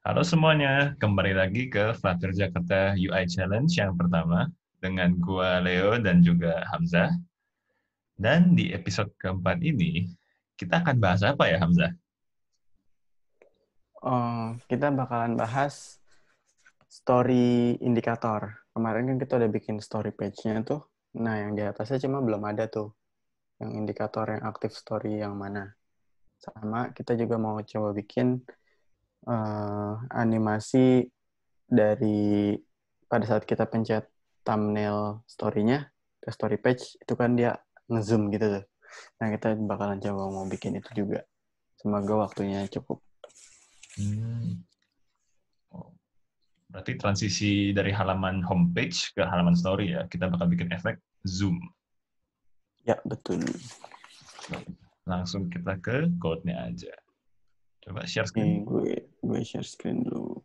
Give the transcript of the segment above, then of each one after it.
Halo semuanya, kembali lagi ke Flutter Jakarta UI Challenge yang pertama dengan gua Leo dan juga Hamzah. Dan di episode keempat ini, kita akan bahas apa ya Hamzah? Oh, kita bakalan bahas story indikator. Kemarin kan kita udah bikin story page-nya tuh. Nah, yang di atasnya cuma belum ada tuh. Yang indikator yang aktif story yang mana. Sama kita juga mau coba bikin animasi dari pada saat kita pencet thumbnail story-nya ke story page, itu kan dia nge-zoom gitu tuh. Nah, kita bakalan coba mau bikin itu juga. Semoga waktunya cukup. Hmm, oh, berarti transisi dari halaman homepage ke halaman story ya. Kita bakal bikin efek zoom. Ya, betul. Langsung kita ke code-nya aja. Coba share Oke, screen. gue share screen dulu.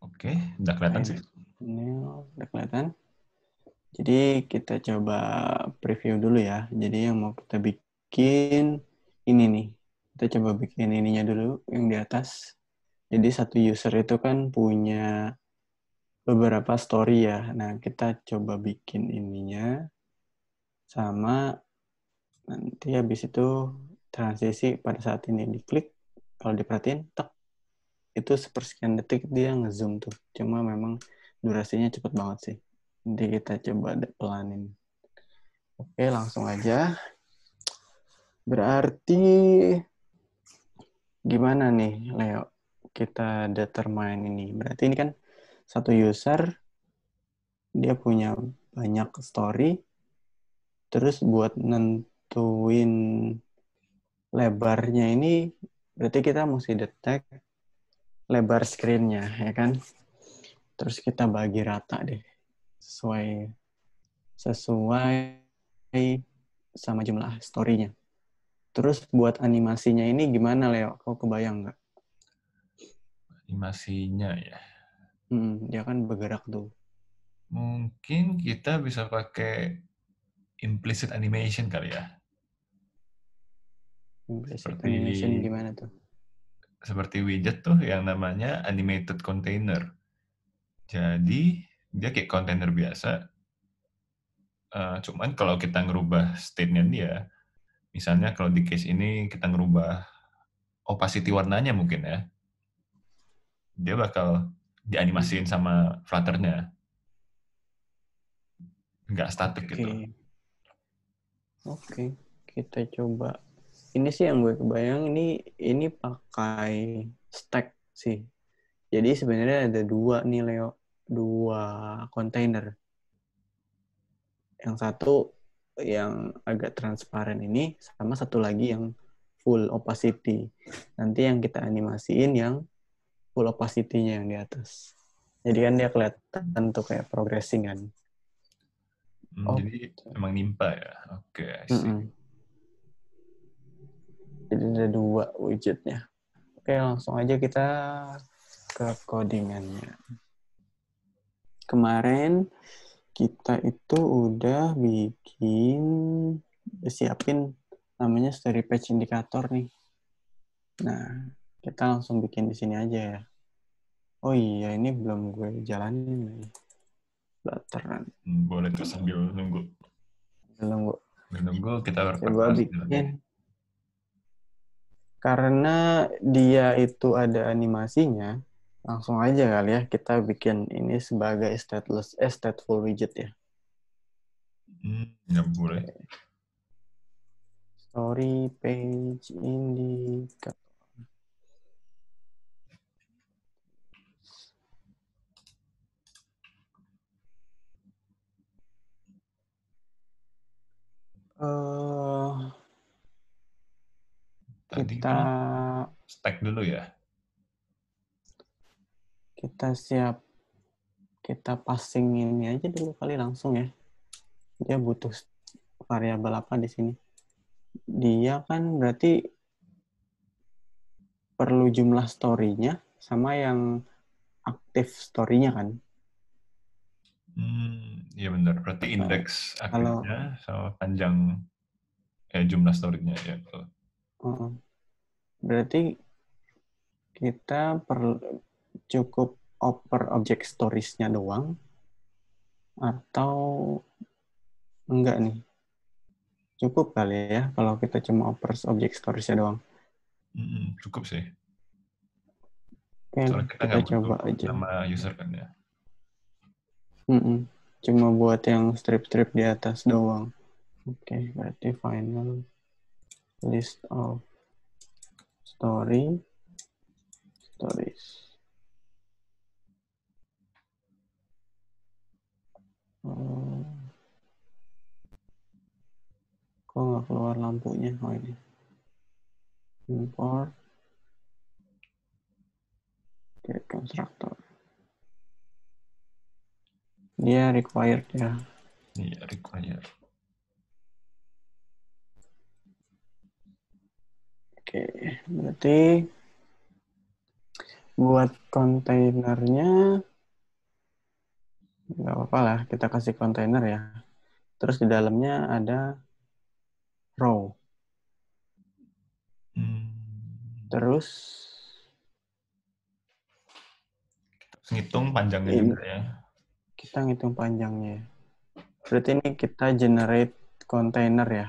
Oke, udah kelihatan sih. Ini udah kelihatan. Jadi kita coba preview dulu ya. Jadi yang mau kita bikin ini nih. Kita coba bikin ininya dulu yang di atas. Jadi satu user itu kan punya beberapa story ya. Nah, kita coba bikin ininya sama nanti habis itu transisi pada saat ini diklik. Kalau diperhatiin, tek, itu sepersekian detik dia ngezoom tuh. Cuma memang durasinya cepet banget sih. Nanti kita coba pelanin. Oke, langsung aja. Berarti gimana nih, Leo? Kita determine ini. Berarti ini kan satu user, dia punya banyak story, terus buat nentuin lebarnya ini, berarti kita mesti detect lebar screen-nya, ya kan? Terus kita bagi rata deh, sesuai sesuai sama jumlah story-nya. Terus buat animasinya ini gimana, Leo? Kau kebayang nggak? Animasinya ya. Dia kan bergerak tuh. Mungkin kita bisa pakai implicit animation kali ya. Implicit Seperti animation gimana tuh? seperti widget tuh yang namanya animated container. Jadi dia kayak container biasa, cuman kalau kita ngerubah state-nya dia, misalnya kalau di case ini kita ngerubah opacity warnanya mungkin ya, dia bakal dianimasiin sama Flutter-nya, nggak statik gitu. Oke, oke. Kita coba. Ini sih yang gue kebayang ini pakai stack sih. Jadi sebenarnya ada dua nih Leo, dua container. Yang satu yang agak transparan ini sama satu lagi yang full opacity. Nanti yang kita animasiin yang full opacity-nya yang di atas. Jadi kan dia kelihatan tuh kayak progressing kan. Oh, Jadi emang nimpa ya. Oke, I see. mm-mm. Jadi ada dua widgetnya. Oke, langsung aja kita ke codingannya. Kemarin kita itu udah siapin namanya story page indikator nih. Nah, kita langsung bikin di sini aja ya. Oh iya, ini belum gue jalanin nih. Flutter. Boleh tuh sambil nunggu. Belum gue Nunggu kita coba berpreparasi lagi. bikin. Karena dia itu ada animasinya, langsung aja kali ya kita bikin ini sebagai stateful widget ya. Ya boleh. Story page indicator. Tadi Kita kan stack dulu ya. kita siap kita passing ini aja dulu kali langsung ya. Dia butuh variabel apa di sini? Dia kan berarti perlu jumlah story-nya sama yang aktif story-nya kan. Iya benar. Berarti Nah, indeks kalau aktifnya sama panjang Jumlah story-nya ya. Betul. Berarti kita cukup oper object stories-nya doang atau enggak nih? Cukup kali ya kalau kita cuma oper object stories-nya doang. Cukup sih. Oke, Soalnya kita kita nggak butuh coba aja. nama user kan ya. Cuma buat yang strip-strip di atas doang. Oke, berarti final list of stories. Oh, kok nggak keluar lampunya? Oh ini. Import get constructor. Dia required ya. Iya, require. Oke, berarti buat kontainernya nggak apa-apa lah, kita kasih kontainer ya. Terus di dalamnya ada row. Terus Ngitung panjangnya juga ya. kita ngitung panjangnya. Berarti ini kita generate kontainer ya.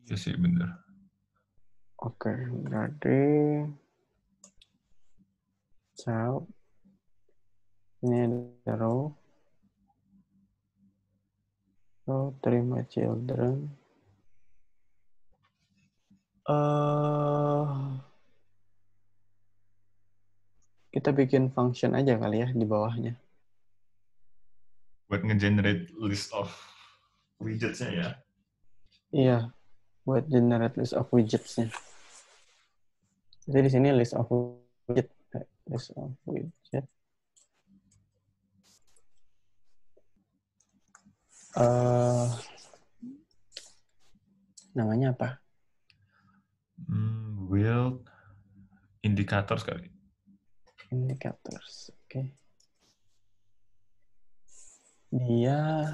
Iya sih, bener. Oke, berarti child ini ada row. Terima children. Kita bikin function aja kali ya di bawahnya. Buat nge-generate list of widgets-nya ya. Iya, buat generate list of widgets-nya. Jadi di sini list of widget. List of widget. Namanya apa? Build indikator sekali. Indicators. Oke. Dia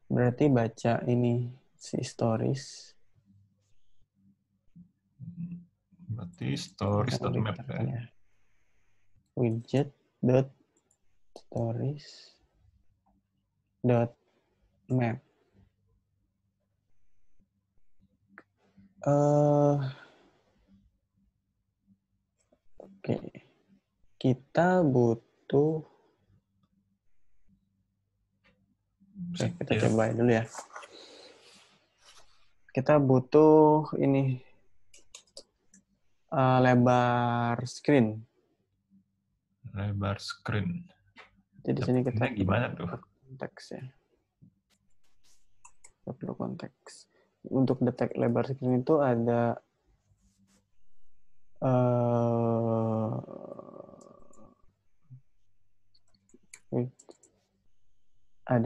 berarti baca ini si stories. Berarti stories.map ya. Widget dot stories dot map. Oke. Kita butuh. Oke, kita coba dulu ya. Kita butuh ini lebar screen. Lebar screen. Jadi di sini kita gimana tuh? Konteks ya. Kita perlu konteks. Untuk detect lebar screen itu ada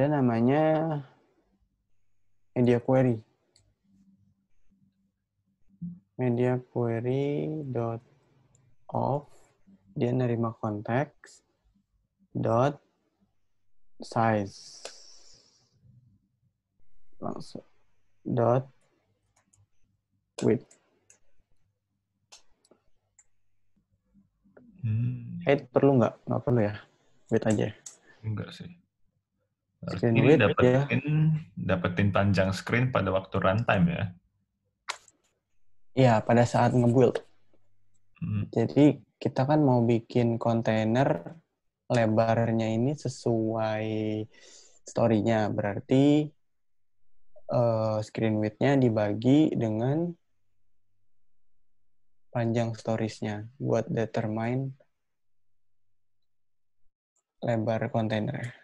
namanya media query. Media query dot of dia nerima konteks dot size langsung dot width. Height perlu nggak? Nggak perlu ya. Width aja. Enggak sih. Screen ini width ya. dapetin panjang screen pada waktu runtime ya. Iya, pada saat nge-build. Jadi kita kan mau bikin kontainer lebarnya ini sesuai story-nya. Berarti screen width-nya dibagi dengan panjang stories-nya buat determine lebar kontainer.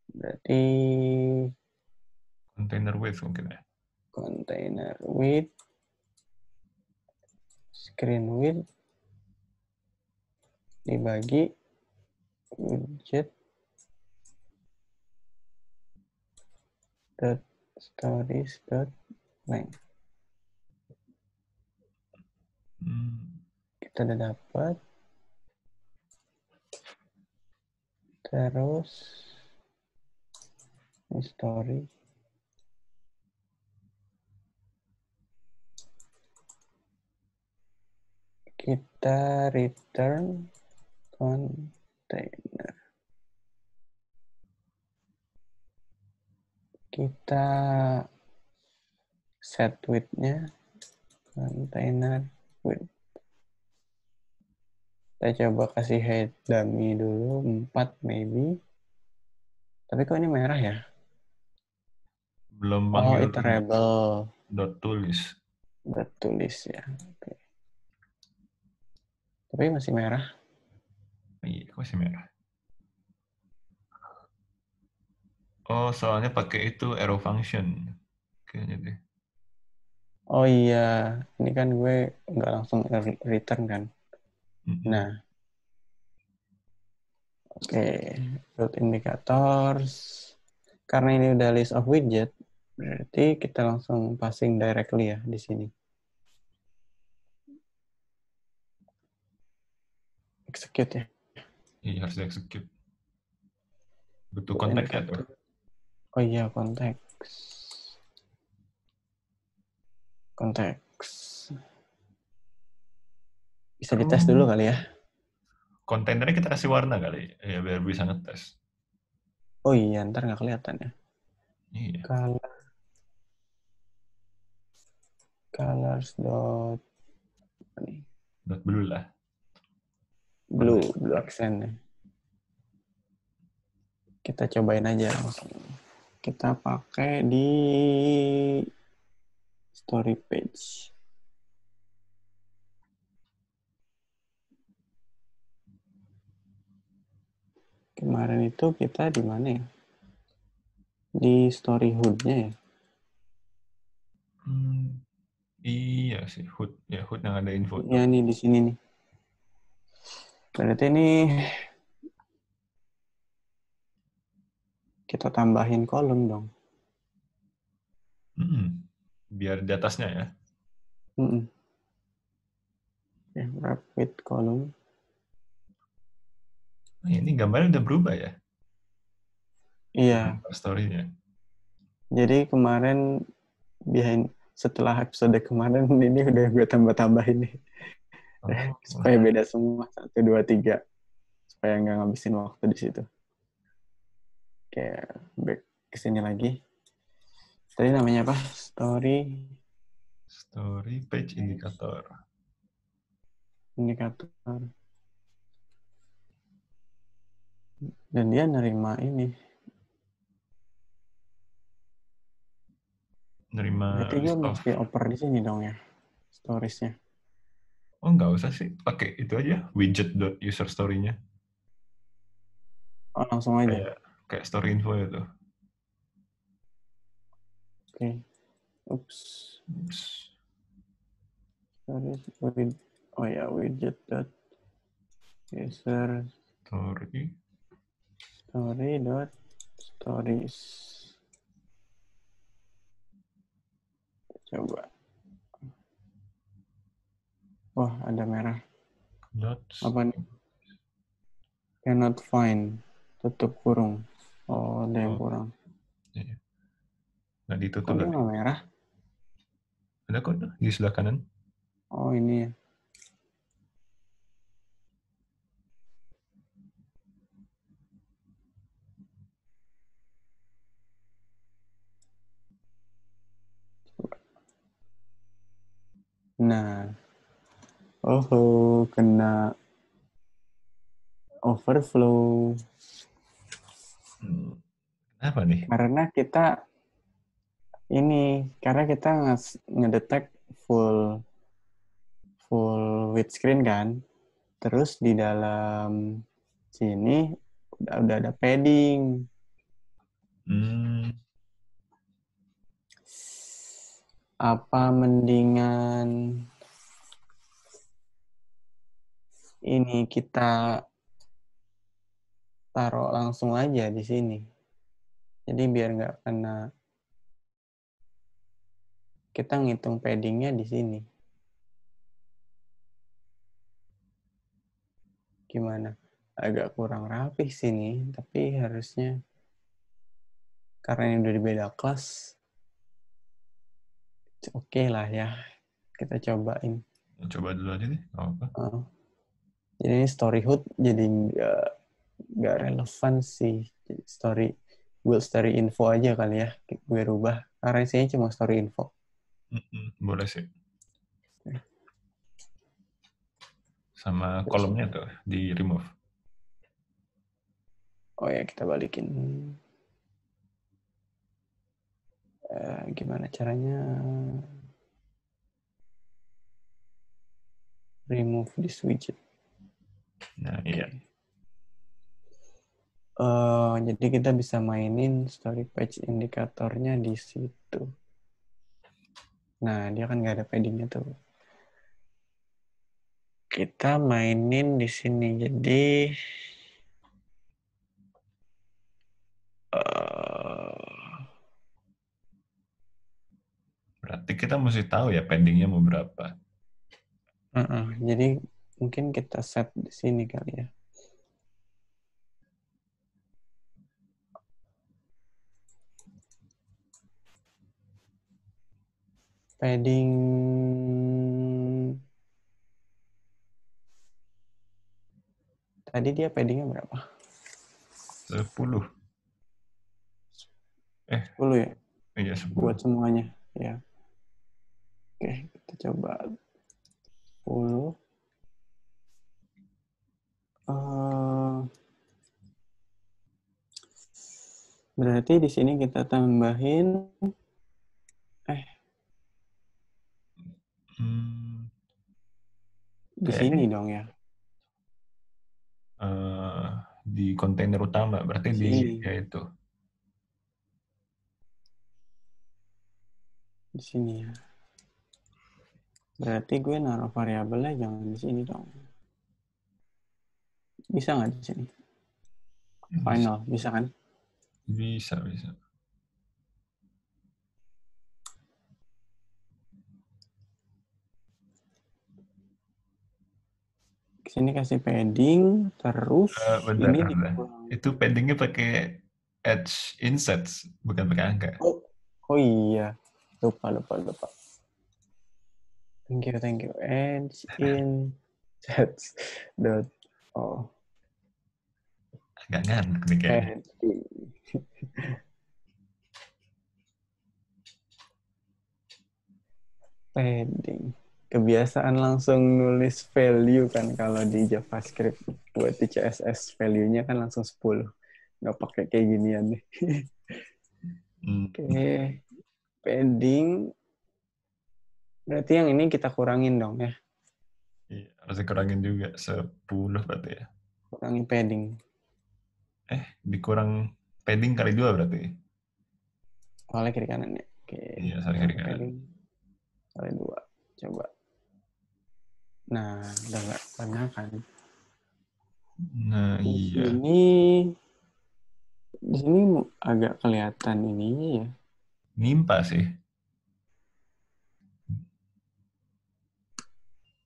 Berarti Container width mungkin ya. Container width, screen width dibagi widget dot stories dot length. Kita udah dapat. Terus story kita return container. Kita set width-nya container width. Kita coba kasih height dummy dulu 4 maybe. Tapi kok ini merah ya? Belum Oh, panggil iterable. dot tulis. Dot tulis ya. Oke. Tapi masih merah. Iya, kok masih merah? Oh, soalnya pakai itu arrow function. Kayaknya deh. Oh iya, ini kan gue nggak langsung return kan. Nah, oke. Build indicators. Karena ini udah list of widget, berarti kita langsung passing directly ya di sini. Execute ya. Iya, harus di-execute. Butuh Build kontak ya tuh. indicator. Oh iya, konteks. Konteks. Bisa dites dulu kali ya. Kontainernya kita kasih warna kali, ya biar bisa ngetes. Oh iya, ntar nggak kelihatan ya. Iya. Colors dot Dot blue lah. blue accent ya. Kita cobain aja langsung. Kita pakai di story page. Kemarin itu kita di mana ya? Di story hood-nya ya? Iya sih, hood. Ya, hood yang ada info. Ya nih, di sini nih. Berarti ini kita tambahin kolom dong. Biar di atasnya ya. Oke, wrap with column. Ini gambarnya udah berubah ya? Iya. Gambar story-nya. Jadi kemarin setelah episode kemarin ini udah gue tambah-tambahin nih. Oh. Supaya beda semua 1, 2, 3. Supaya nggak ngabisin waktu di situ. Oke, back ke sini lagi. Tadi namanya apa? Story page indicator. Indikator. Dan dia nerima ini. Nerima Berarti gue mesti oper di sini dong ya. Storiesnya. Oh, nggak usah sih. Pakai itu aja. Widget.user story-nya. Oh, langsung aja. Kayak story info itu. Oke. Oops. Oh ya, widget dot user story dot stories. Coba. Wah, ada merah. Apa nih? Cannot find. Tutup kurung. Oh, ada yang kurang. Iya. Nggak ditutup Kok dia lagi. nggak merah? Ada kok di sebelah kanan. Oh, ini ya. Nah. Oh, kena overflow. Apa nih? Karena kita ngedetek full widescreen kan. Terus di dalam sini udah ada padding. Apa mendingan ini kita taruh langsung aja di sini. Jadi biar nggak kena, kita ngitung paddingnya di sini. Gimana? Agak kurang rapih sini, tapi harusnya karena ini udah di beda kelas, oke lah ya. Kita cobain. Coba dulu aja deh, nggak apa. Jadi ini storyhood jadi nggak relevan sih. Jadi build story info aja kali ya. Gue rubah. Karena isinya cuma story info. Boleh sih. Oke. Sama Terus kolomnya ini. tuh di remove. Oh ya, kita balikin. Gimana caranya remove this widget? Nah, Oke. iya. Jadi kita bisa mainin story page indikatornya di situ. Nah, dia kan nggak ada paddingnya tuh. Kita mainin di sini. Jadi Berarti kita mesti tahu ya pendingnya mau berapa. jadi mungkin kita set di sini kali ya. Padding tadi dia paddingnya berapa? 10. 10 ya? Iya 10. Buat semuanya. Ya. Oke, kita coba 10. Berarti di sini kita tambahin Hmm, di kayaknya sini dong ya. di kontainer utama, berarti Di di sini. ya itu. Di sini ya. Berarti gue naruh variabelnya jangan di sini dong. Bisa nggak di sini? Bisa, Final, bisa kan? bisa, bisa. Di sini kasih padding, terus Bentar, ini bentar. dikurang. Itu pendingnya pakai edge insets, bukan pakai angka. Oh, oh iya. Lupa, lupa, lupa. Thank you, thank you. Edge in sets dot oh Agak ngantuk nih kayaknya. padding. Padding. Kebiasaan langsung nulis value kan kalau di JavaScript buat di CSS value-nya kan langsung 10. Nggak pakai kayak ginian nih. Hmm, Oke, padding. Berarti yang ini kita kurangin dong ya. iya, harus dikurangin juga 10 berarti ya. Kurangi padding. Dikurang padding kali 2 berarti. Soalnya kiri kanan ya. Oke, Iya, sorry kiri kurangi kanan. padding kali 2. Coba. Nah, udah nggak pernah kan. Nah, Di iya. sini agak kelihatan ininya ya. Nimpa sih.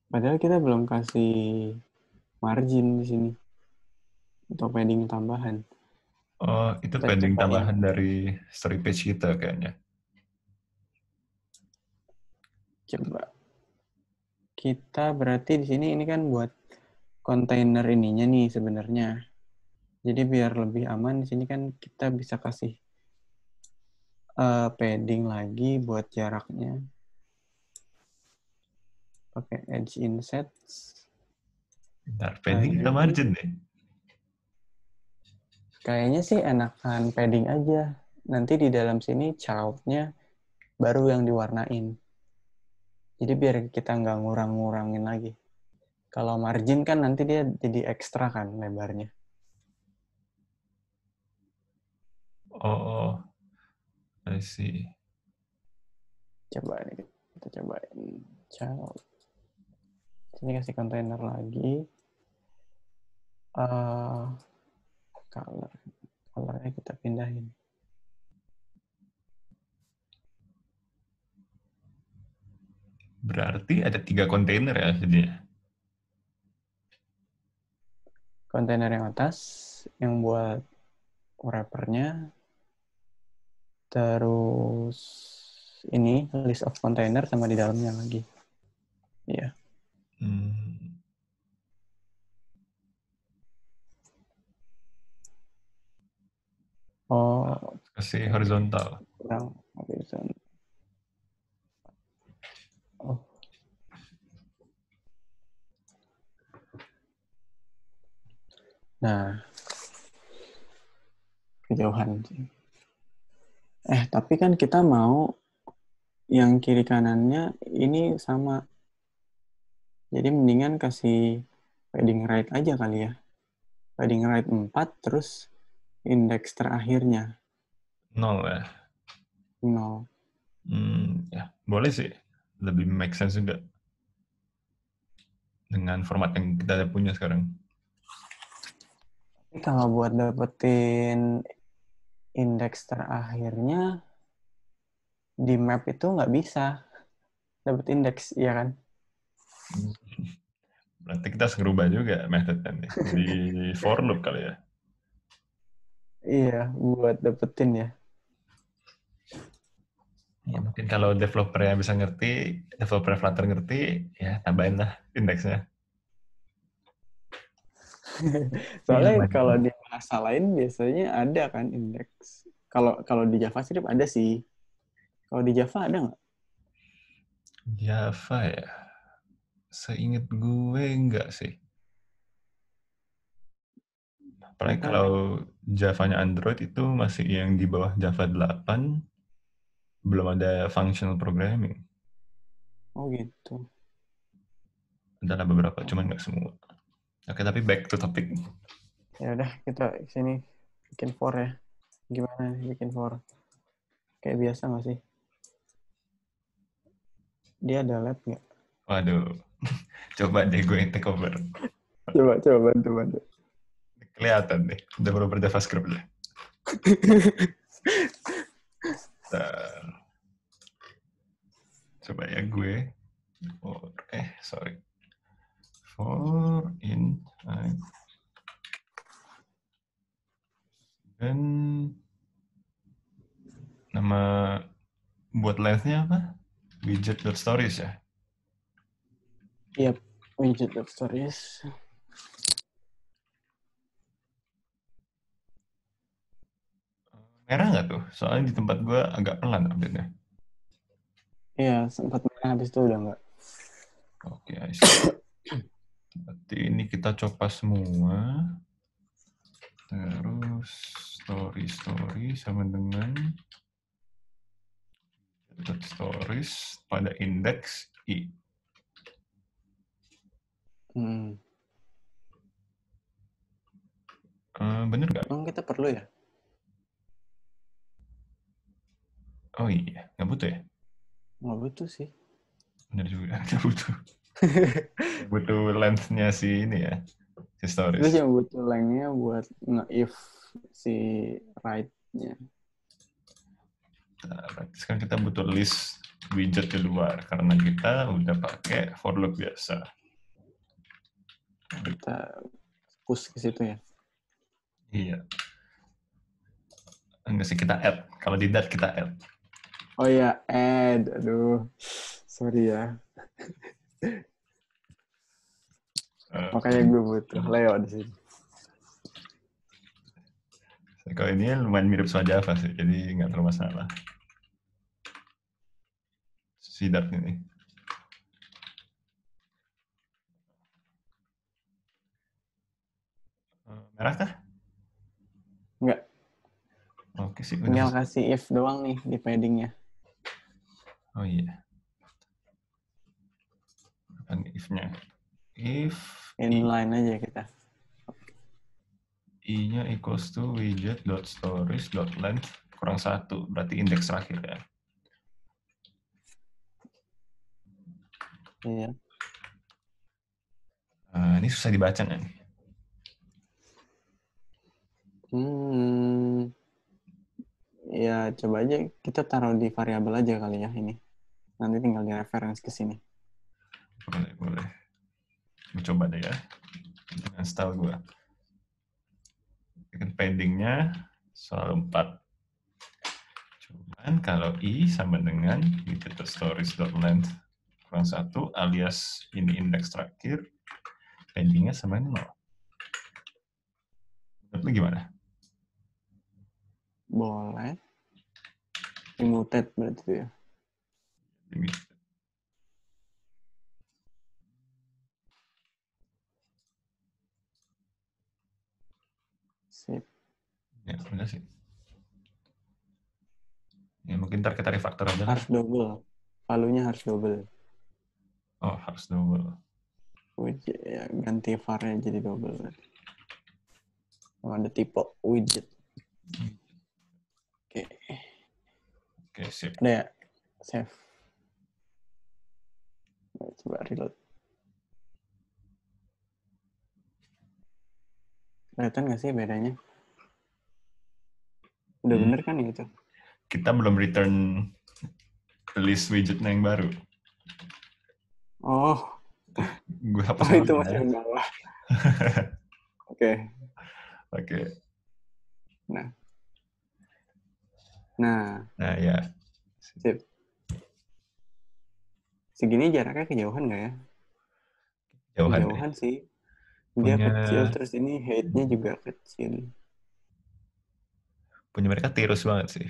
Padahal kita belum kasih margin di sini untuk padding tambahan. Oh, itu Kita padding cobain. tambahan dari story page kita kayaknya. Coba. Kita berarti di sini ini kan buat kontainer ininya nih sebenarnya. Jadi biar lebih aman di sini kan kita bisa kasih padding lagi buat jaraknya. Pakai edge insets. Bentar, padding Lagi atau margin deh? kayaknya sih enakan padding aja. Nanti di dalam sini child-nya baru yang diwarnain. Jadi biar kita nggak ngurang-ngurangin lagi. Kalau margin kan nanti dia jadi ekstra kan lebarnya. Oh, I see. Coba nih, kita cobain child. Sini kasih kontainer lagi. Color. Colornya kita pindahin. Berarti ada 3 kontainer ya jadinya. Kontainer yang atas, yang buat wrappernya, terus ini list of container sama di dalamnya lagi. Iya. Oh, Kasih horizontal. kurang horizon. Oh. Nah, kejauhan sih. Tapi kan kita mau yang kiri kanannya ini sama. Jadi mendingan kasih padding right aja kali ya. Padding right 4, terus indeks terakhirnya 0 ya. 0. Ya, boleh sih. Lebih make sense juga. Dengan format yang kita punya sekarang. Tapi kalau buat dapetin indeks terakhirnya, di map itu nggak bisa dapet indeks, iya kan? Berarti kita harus ngerubah juga metodenya nih. Jadi for loop kali ya. Iya, buat dapetin ya. Ya mungkin kalau developer yang bisa ngerti, developer Flutter ngerti, ya tambahin lah indeksnya. Iya, Soalnya kalau lumayan. di bahasa lain biasanya ada kan indeks. Kalau di JavaScript ada sih. Kalau di Java ada nggak? Java ya. Seingat gue enggak sih. Apalagi Kita kalau Java-nya Android itu masih yang di bawah Java 8, belum ada functional programming. oh gitu. Adalah beberapa, cuman nggak semua. Oke, tapi back to topic. Ya udah kita sini bikin for ya. Gimana nih bikin for? Kayak biasa nggak sih? Dia ada lab nggak? Waduh, coba deh gue yang take over. Coba bantu. Kelihatan deh, udah beberapa JavaScript deh. Coba ya gue. Sorry. For in dan nama buat length-nya apa? Widget.stories ya? Iya, widget of stories. Merah nggak tuh? Soalnya di tempat gue agak pelan update-nya. Iya, sempat merah habis itu udah nggak. Oke, I see. Berarti ini kita coba semua. Terus story sama dengan stories pada indeks I. Bener nggak? Emang kita perlu ya? Oh iya, nggak butuh ya? Nggak butuh sih. Bener juga, nggak butuh. Butuh length-nya si ini ya, si Itu stories. cuma butuh length-nya buat nge-if si right-nya. Nah, berarti sekarang kita butuh list widget di luar karena kita udah pakai for loop biasa. Kita push ke situ ya. Iya. Enggak sih, kita add. Kalau di dat kita add. Oh ya, add. Aduh, sorry ya. Makanya gue butuh Leo di sini. Kalau ini lumayan mirip sama Java sih, jadi nggak terlalu masalah. Si dat ini. Merah kah? Enggak, Oke sih, udah tinggal selesai. kasih if doang nih di paddingnya. Oh iya. Apa if-nya? If Inline aja kita. I-nya equals to widget.stories.length kurang 1. Berarti indeks terakhir ya. Iya. Ini susah dibaca nggak nih? Ya coba aja kita taruh di variabel aja kali ya ini. Nanti tinggal di reference ke sini. Boleh. Gue coba deh ya. Dengan style gue. Dengan paddingnya soal 4. Cuman kalau I sama dengan widget.stories.length kurang 1 alias ini indeks terakhir, pendingnya sama ini 0. Menurut lu gimana? Boleh. Limited berarti itu ya. Ini. Sip. Ya, udah sih. Ya, mungkin ntar kita refactor aja lah. Harus double. Valuenya harus double. Oh, harus double. Widget ya, ganti var-nya jadi double. Oh, ada tipe widget. Oke. Oke, sip. Ada ya? Save. Coba reload. Kelihatan nggak sih bedanya? Udah bener kan ya itu? Kita belum return list widgetnya yang baru. Oh, Gue hapus oh itu dulu masih ya. yang bawah. Oke. Oke. Nah, Nah, ya. sip. Segini jaraknya kejauhan nggak ya? Jauhan deh. Kejauhan sih. Dia Punya kecil, terus ini height-nya juga kecil. mereka tirus banget sih.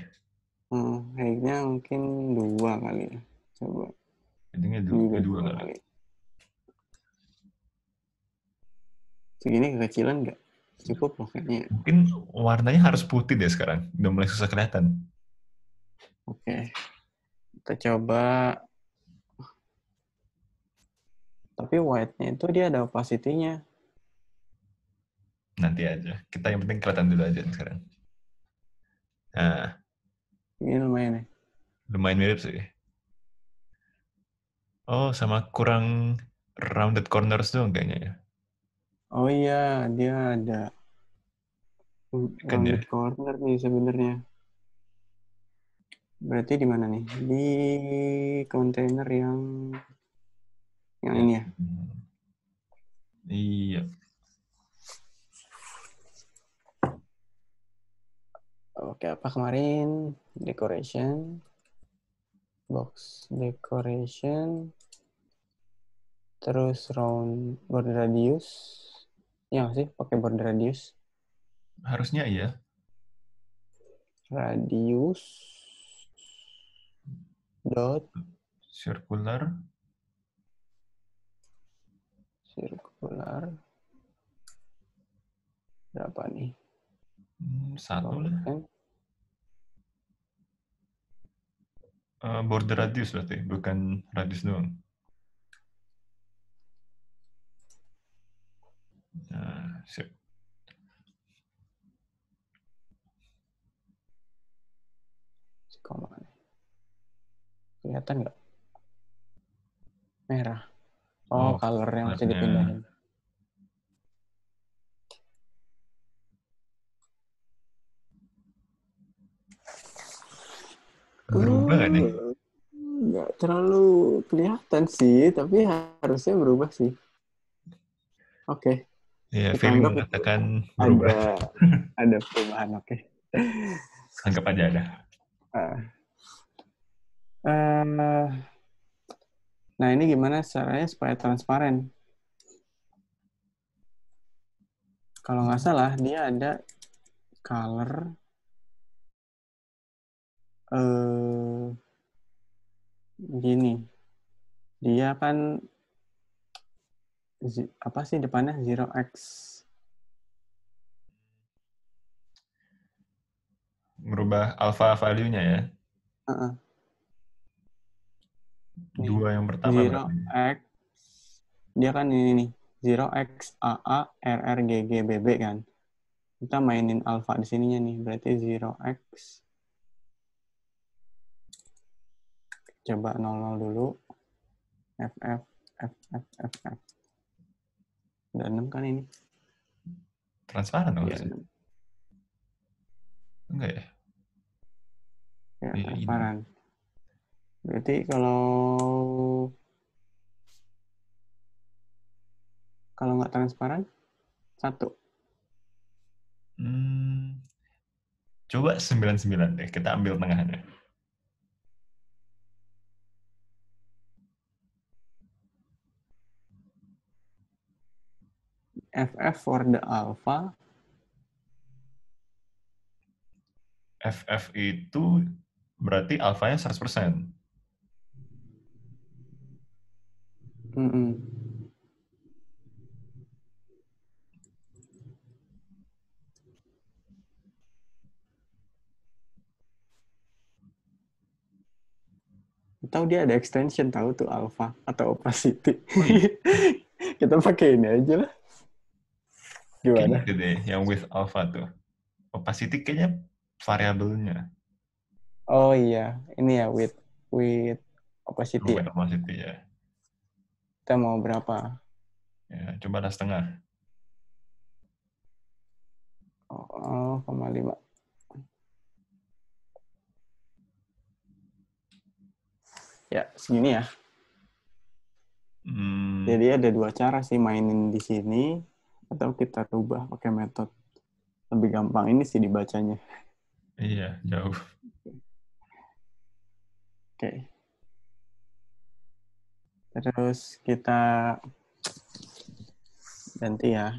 Height-nya mungkin 2 kali ya. Coba. Jadinya Ini juga 2 2 kali. kali. Segini kekecilan nggak? Cukup loh kayaknya. Mungkin warnanya harus putih deh sekarang. Udah mulai susah kelihatan. Oke. Kita coba. Tapi white-nya itu dia ada opacity-nya. Nanti aja. Kita yang penting kelihatan dulu aja sekarang. Nah, Ini lumayan ya. lumayan mirip sih. Oh, sama kurang rounded corners doang kayaknya ya. Oh iya, dia ada Kan ya? rounded corner nih sebenarnya. Berarti di mana nih? Di kontainer yang ini ya. Iya. Oke, apa kemarin? Decoration. Box decoration. Terus round border radius. Ya nggak sih? Pakai border radius. Harusnya iya. Radius. Dot. Circular. Circular. Berapa nih? 1 lah. Kan? Border radius berarti, bukan radius doang. Nah, sip. Koma nih. Kelihatan nggak? Merah. Oh, color-nya masih colornya. dipindahin. Berubah nggak nih? Nggak terlalu kelihatan sih, tapi harusnya berubah sih. Oke, Ya, kita feeling anggap itu mengatakan berubah. ada perubahan. Oke. Anggap aja ada. Nah, ini gimana caranya supaya transparan? Kalau nggak salah, dia ada color gini. Dia kan apa sih depannya 0x. Merubah alpha value-nya ya. Uh-uh. Nih, 2 yang pertama berarti. 0x. Dia kan ini nih. 0x AA RRGG BB kan. Kita mainin alpha di sininya nih. Berarti 0x. Coba 00 dulu. FF. FF. Udah 6 kan ini? Transparan dong Iya, harusnya. 6. Enggak ya? Ya, Iya, transparan. Berarti kalau nggak transparan, 1. Coba 99 deh. Kita ambil tengahnya. FF for the alpha. FF itu berarti alfanya 100%. Mm-mm. Tahu dia ada extension tahu tuh alpha atau opacity. Oh iya, Kita pakai ini aja lah. kayaknya Gimana? itu deh yang with alpha tuh. Opacity kayaknya variabelnya. Oh iya, ini ya with opacity With ya. opacity ya. Kita mau berapa? Ya, coba lah setengah. 0,5. Ya, segini ya. Hmm, Jadi ada dua cara sih mainin di sini atau kita rubah pakai metode lebih gampang ini sih dibacanya. iya, jauh. Oke. Terus kita ganti ya.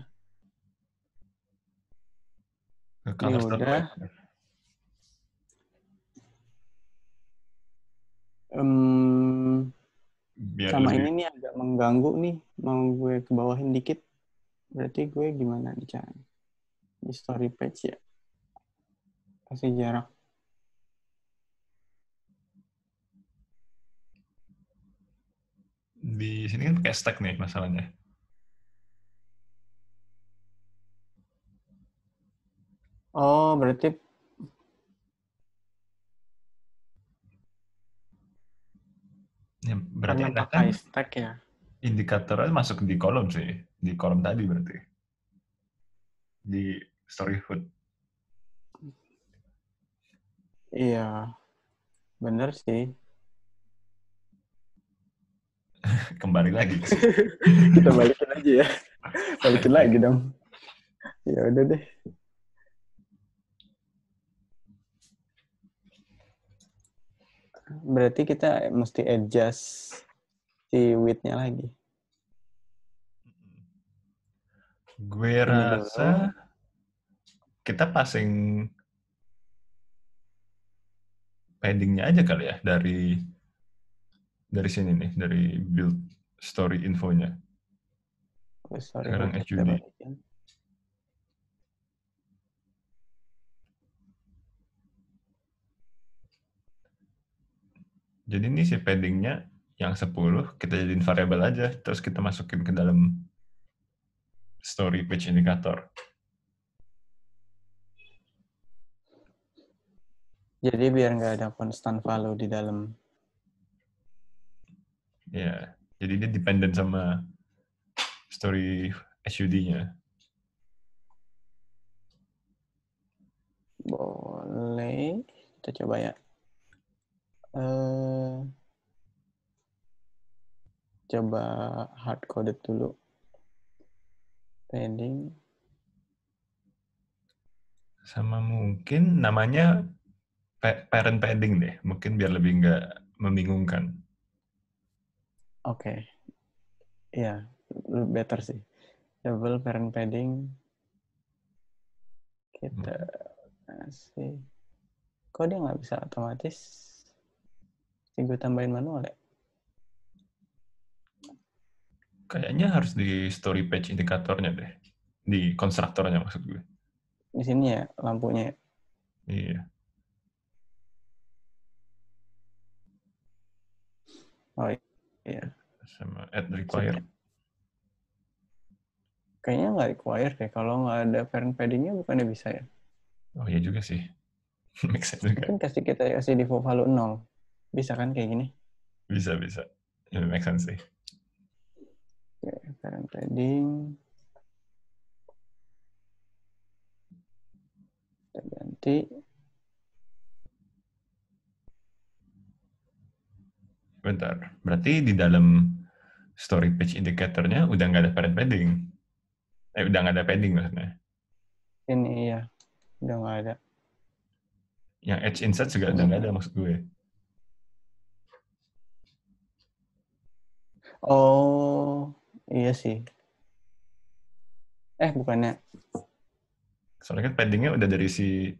Ke Ini color tone udah. white. Em, Biar sama lebih. ini nih agak mengganggu nih. Mau gue ke bawahin dikit. Berarti gue gimana nih caranya? Di story page ya. Kasih jarak. Di sini kan pakai stack nih masalahnya. Oh, berarti Ya, berarti karena Anda kan pakai stack ya. indikatornya masuk di kolom sih. Di kolom tadi berarti. Di story hood. Iya, bener sih. Kembali lagi ke situ. Kita balikin aja ya. Balikin lagi dong. Ya udah deh. Berarti kita mesti adjust si width-nya lagi. Gue Ini dulu. rasa kita passing paddingnya aja kali ya dari sini nih, dari build story infonya. Oh, sorry, Sekarang hoodnya kita HUD. balikin. Jadi ini si paddingnya yang 10 kita jadiin variabel aja, terus kita masukin ke dalam story page indicator. Jadi biar nggak ada constant value di dalam. Ya, jadi dia dependent sama story HUD-nya. Boleh. Kita coba ya. Eh, coba hard coded dulu. Padding. Sama mungkin namanya parent padding deh, mungkin biar lebih nggak membingungkan. Oke. Ya, better sih. Double parent padding. Kita kasih. Kok dia nggak bisa otomatis? Sih gue tambahin manual ya? Kayaknya harus di story page indikatornya deh, di konstruktornya maksud gue. Di sini ya lampunya. Iya, Oh iya. sama add Sip ya. required. Kayaknya nggak required deh. Kalau nggak ada parent paddingnya bukannya bisa ya? Oh iya juga sih, make sense juga. Mungkin kita kasih default value 0. Bisa kan kayak gini? Bisa bisa, ya, make sense sih. Oke, parent padding. Kita ganti. Bentar, berarti di dalam story page indicatornya udah nggak ada parent padding. Udah nggak ada padding maksudnya. Ini ya, udah nggak ada. Yang edge insert juga udah nggak ada maksud gue. Oh, iya sih. Bukannya. Soalnya kan paddingnya udah dari si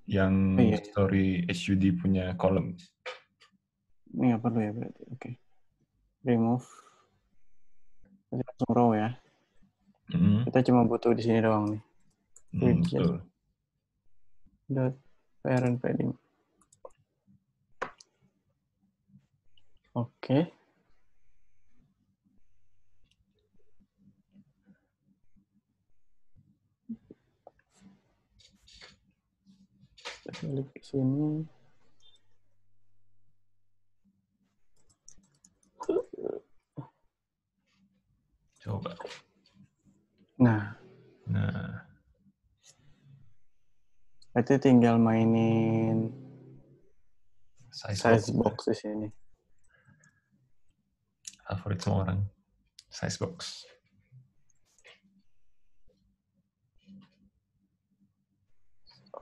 yang Oh iya, iya. story HUD punya kolom. Ini nggak perlu ya berarti. Oke. Remove. Berarti langsung row ya. Mm-mm. Kita cuma butuh di sini doang nih. Widget Betul. dot parent padding. Oke. Kita balik ke sini. Coba. Nah, Nah, berarti tinggal mainin size box. size box di sini. Favorit semua orang. Size box.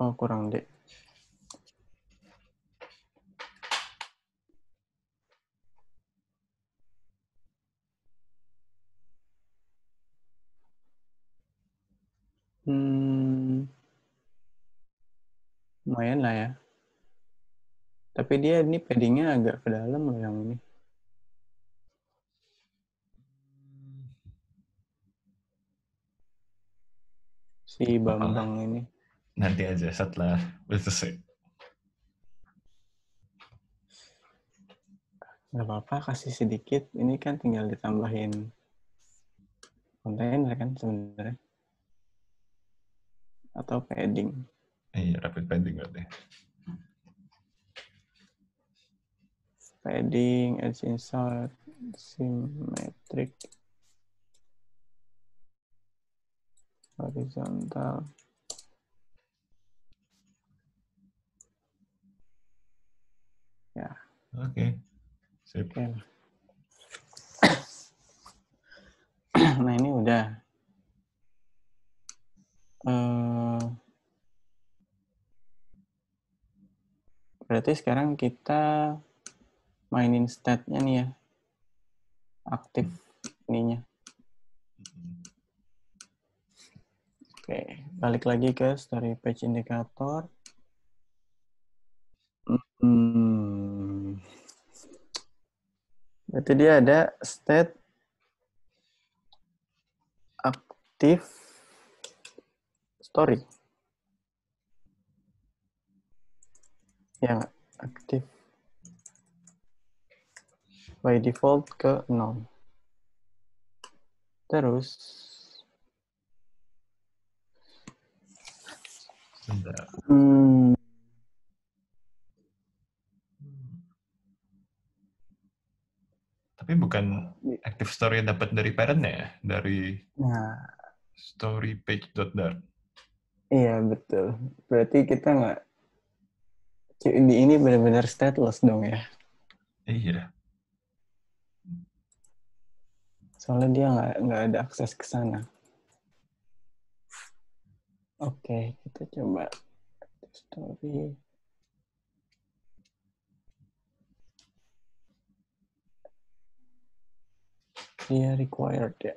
Oh, kurang deh. Lumayan lah ya. Tapi dia ini paddingnya agak ke dalam loh yang ini. Si Apalah. Bambang ini. Nanti aja setelah udah selesai. Gak apa-apa, kasih sedikit. Ini kan tinggal ditambahin kontainer kan sebenarnya. Atau padding. Iya, rapid padding berarti. Padding, edge insert, symmetric, horizontal. Ya, Oke. Sip. oke lah. Nah, ini udah. Berarti sekarang kita mainin stat-nya nih ya. Aktif ininya. Oke, balik lagi ke story page indicator. Berarti dia ada state aktif story. Ya, aktif by default ke 0. Terus Bentar. Tapi bukan active story yang dapat dari parent-nya ya? Dari nah, story page.dart. iya betul. Berarti kita nggak ini benar-benar stateless dong ya. Iya. Soalnya dia nggak ada akses ke sana. Oke, kita coba story. Dia required ya.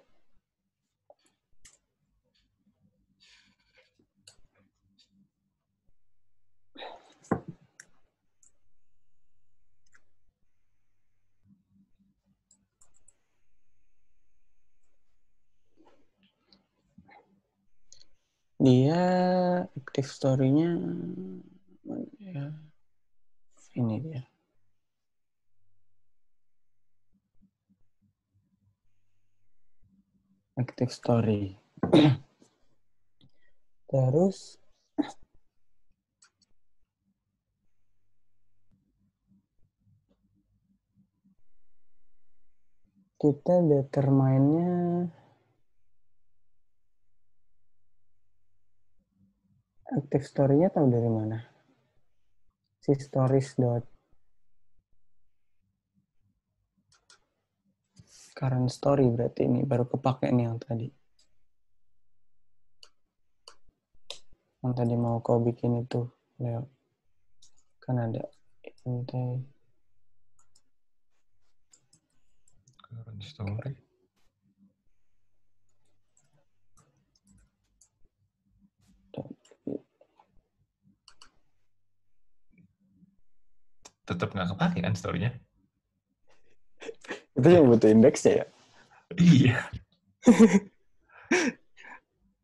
Dia active story-nya ya, ini dia. Active story. Terus kita determine-nya active story-nya tahu dari mana? Si stories dot current story berarti ini baru kepake nih yang tadi. Yang tadi mau kau bikin itu, Leo. Kan ada intai. Current story. tetap nggak kepake kan story-nya. Itu yang butuh indeksnya ya? Iya.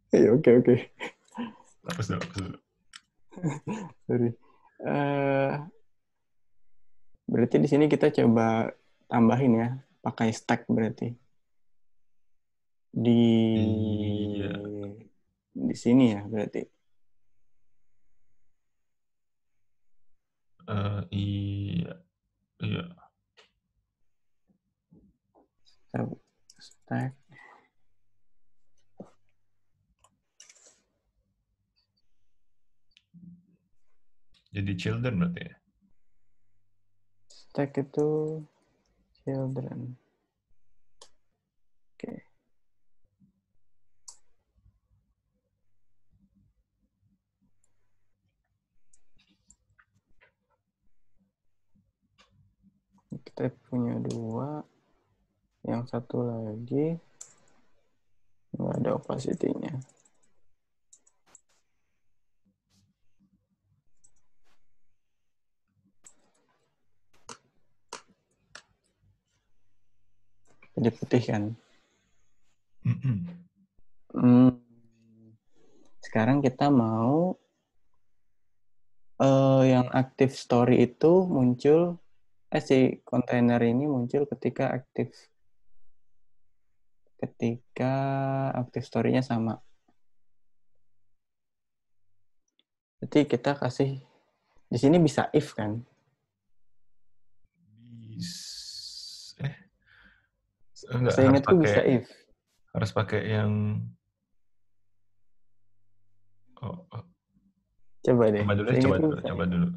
Iya, oke, oke. Hapus dulu, hapus dulu. Sorry. Berarti di sini kita coba tambahin ya, pakai stack berarti. Di Iya. sini ya berarti. Iya. Iya. Stack. Jadi children berarti ya. Stack itu children. Oke. Kita punya 2. Yang satu lagi nggak ada opacity-nya. Jadi putih kan. Sekarang kita mau yang active story itu muncul, si kontainer ini muncul ketika active story-nya sama. Jadi kita kasih di sini bisa if kan? Enggak harus Seingatku bisa if. pakai yang oh. Coba deh. Seingatku bisa Coba if. dulu.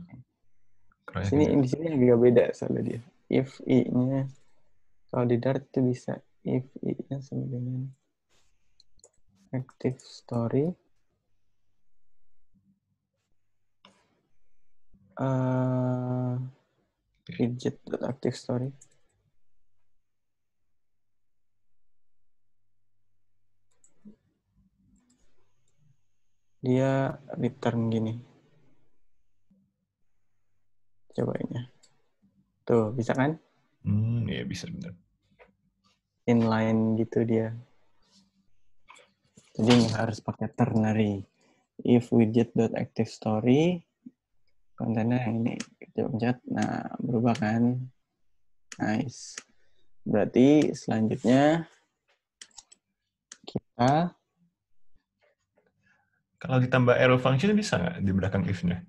Kurangnya Di gitu. sini agak beda soalnya dia. If i-nya kalau di Dart itu bisa if i-nya sama dengan active story. Widget active story. Dia return gini. Coba ini. Tuh, bisa kan? Iya bisa benar. Inline gitu dia. Jadi nggak harus pakai ternary. If widget.activeStory, kontennya yang ini. Kita pencet, nah berubah kan? Nice. Berarti selanjutnya kita Kalau ditambah arrow function bisa nggak di belakang if-nya?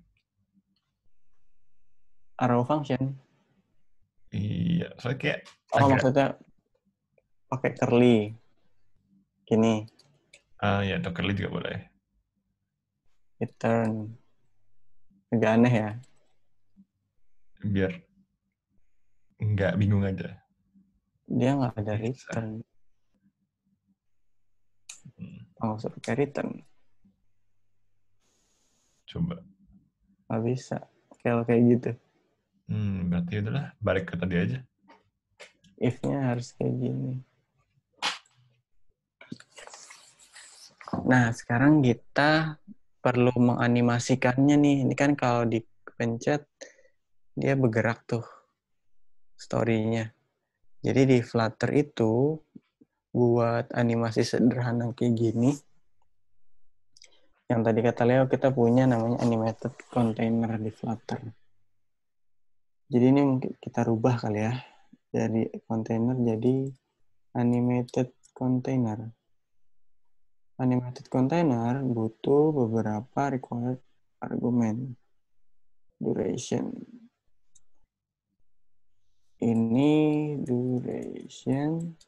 arrow function. Iya, soalnya kayak Oh, agak maksudnya pakai curly. Gini, ya atau curly juga boleh. return. Agak aneh ya. Biar nggak bingung aja. Dia nggak ada Bisa. return. Nggak usah pakai return. Coba. Nggak bisa. Kalau kayak gitu. Berarti udahlah, balik ke tadi aja. If-nya harus kayak gini. Nah, sekarang kita perlu menganimasikannya nih. Ini kan kalau dipencet, dia bergerak tuh story-nya. Jadi di Flutter itu, buat animasi sederhana kayak gini, yang tadi kata Leo, kita punya namanya animated container di Flutter. Jadi ini mungkin kita rubah kali ya. Dari container jadi animated container. Animated container butuh beberapa required argumen. Duration. Ini duration.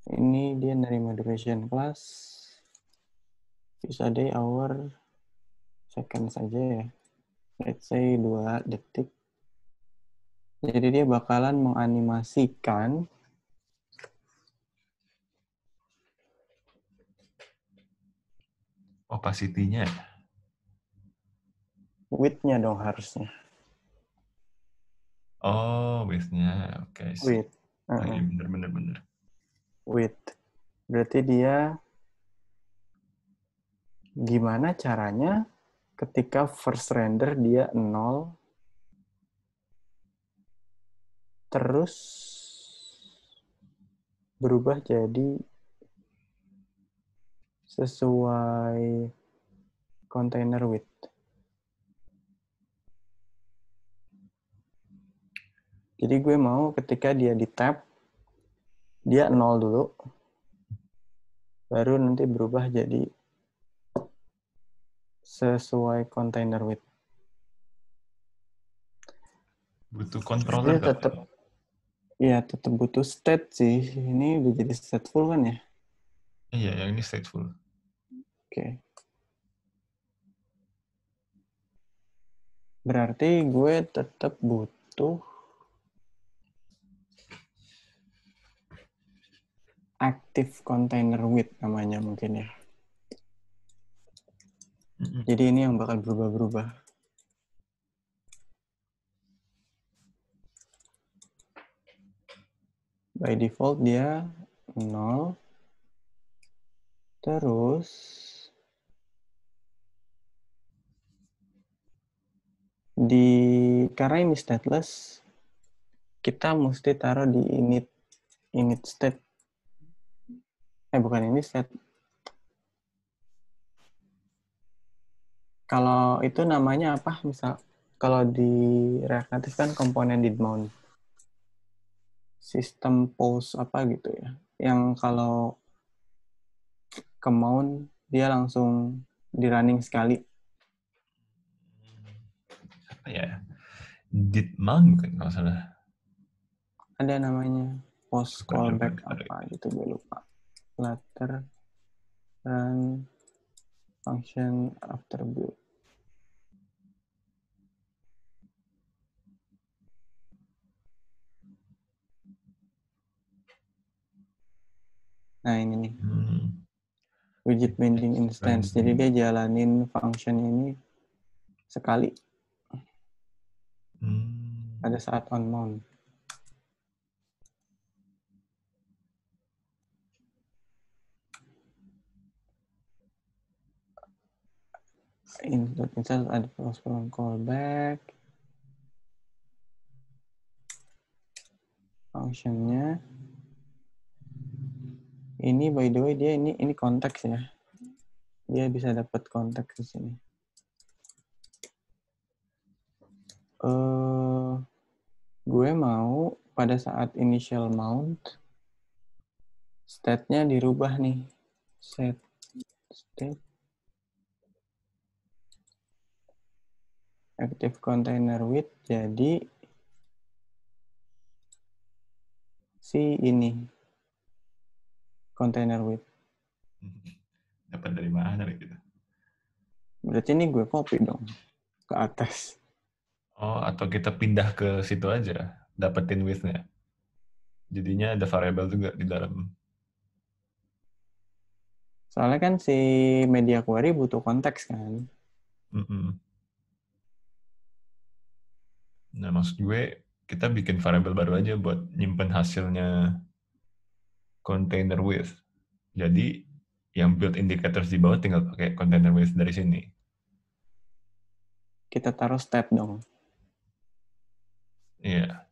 Ini dia nerima duration class. Bisa day, hour, second saja ya. Let's say 2 detik. Jadi dia bakalan menganimasikan Opacity-nya. width-nya dong harusnya. Oh, width-nya. Oke, sih. Width. Oh, iya, bener. Width. Berarti dia gimana caranya ketika first render dia 0, terus berubah jadi sesuai container width. Jadi gue mau ketika dia di tab, dia 0 dulu, baru nanti berubah jadi sesuai container width. Butuh Ini controller kan? tetap, ya tetap butuh state sih. Ini udah jadi stateful kan ya? Iya, yang ini stateful. Oke. Berarti gue tetap butuh active container width namanya mungkin ya. Jadi ini yang bakal berubah-berubah. By default dia 0. Terus karena ini stateless, kita mesti taruh di init state. Bukan ini state. Kalau itu namanya apa? Misal kalau di React Native kan komponen did mount. Sistem post apa gitu ya. Yang kalau ke mount dia langsung di running sekali. Apa ya? Did mount kan kalau salah. Ada namanya post Aku coba callback cari. apa gitu gue lupa. Flutter run function after build. Nah ini nih. Widget binding instance. Jadi dia jalanin function ini sekali pada saat on mount. Insert ada post callback. Functionnya ini by the way dia ini konteks ya. Dia bisa dapat konteks di sini. Gue mau pada saat initial mount state-nya dirubah nih. Set state active container width jadi si ini container width. Dapat dari mana gitu? Berarti ini gue copy dong ke atas. Oh, atau kita pindah ke situ aja, dapetin width-nya. Jadinya ada variable juga di dalam. Soalnya kan si media query butuh konteks kan. Nah, maksud gue, kita bikin variable baru aja buat nyimpen hasilnya container width. Jadi, yang build indicators di bawah tinggal pakai container width dari sini. Kita taruh state dong. Iya.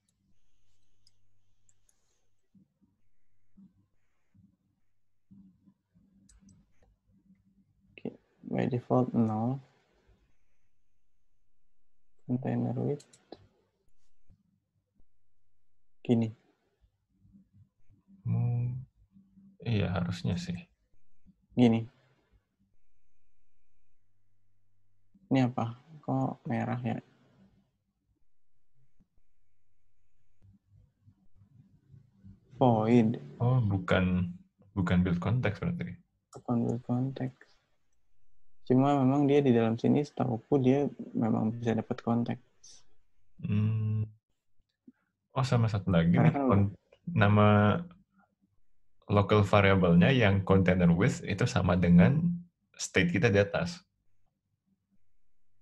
By default 0. Container width. Gini. Iya, harusnya sih. Gini. Ini apa? Kok merah ya? Void. Oh, bukan build context berarti. Bukan build konteks. Cuma memang dia di dalam sini setahuku dia memang bisa dapat konteks. Oh, sama satu lagi Karena nih, kan nama local variable-nya yang container width itu sama dengan state kita di atas.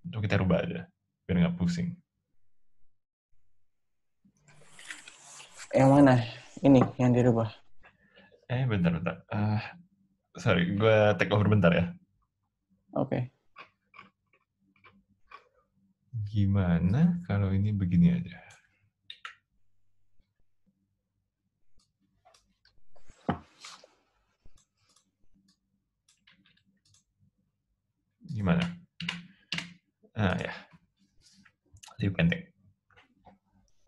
Itu kita rubah aja, biar nggak pusing. yang mana? Ini yang dirubah. Bentar. Sorry, gue take over bentar ya. Oke. Gimana kalau ini begini aja? Gimana? Ah ya, lebih pendek.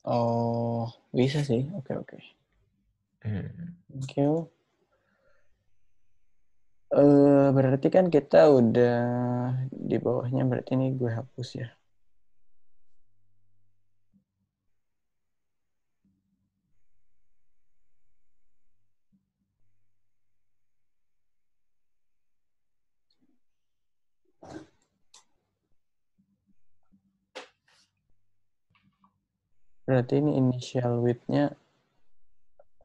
Oh, bisa sih. Oke, oke. Thank you. Berarti kan kita udah di bawahnya, berarti ini gue hapus ya. Berarti ini initial width-nya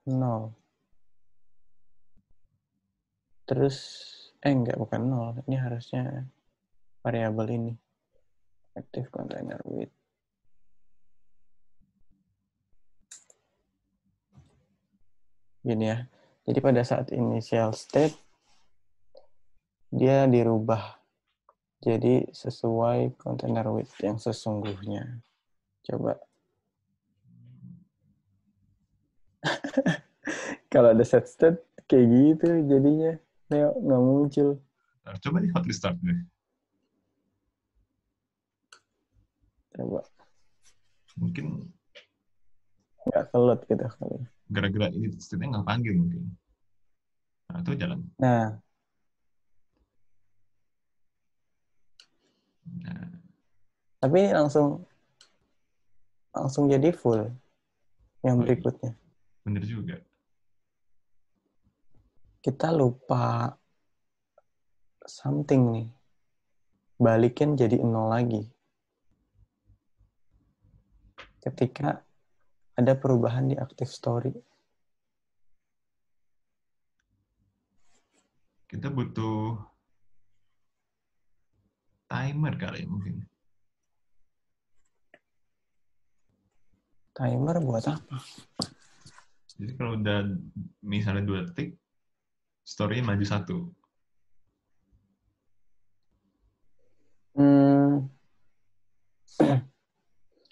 0. Terus, enggak, bukan 0. Ini harusnya variabel ini. Active container width. Gini ya. Jadi pada saat initial state, dia dirubah. Jadi sesuai container width yang sesungguhnya. Coba. Kalau ada set state, kayak gitu jadinya. Nggak muncul. Coba di hot restart deh. Coba. Mungkin Nggak kelut gitu kali. gara-gara ini state-nya nggak panggil mungkin. Nah, itu jalan. Nah, Nah, tapi ini langsung jadi full yang oh iya, berikutnya. bener juga. Kita lupa something nih. Balikin jadi 0 lagi. Ketika ada perubahan di active story. Kita butuh timer kali ya mungkin. Timer buat apa? Jadi kalau udah misalnya 2 detik, story-nya maju 1.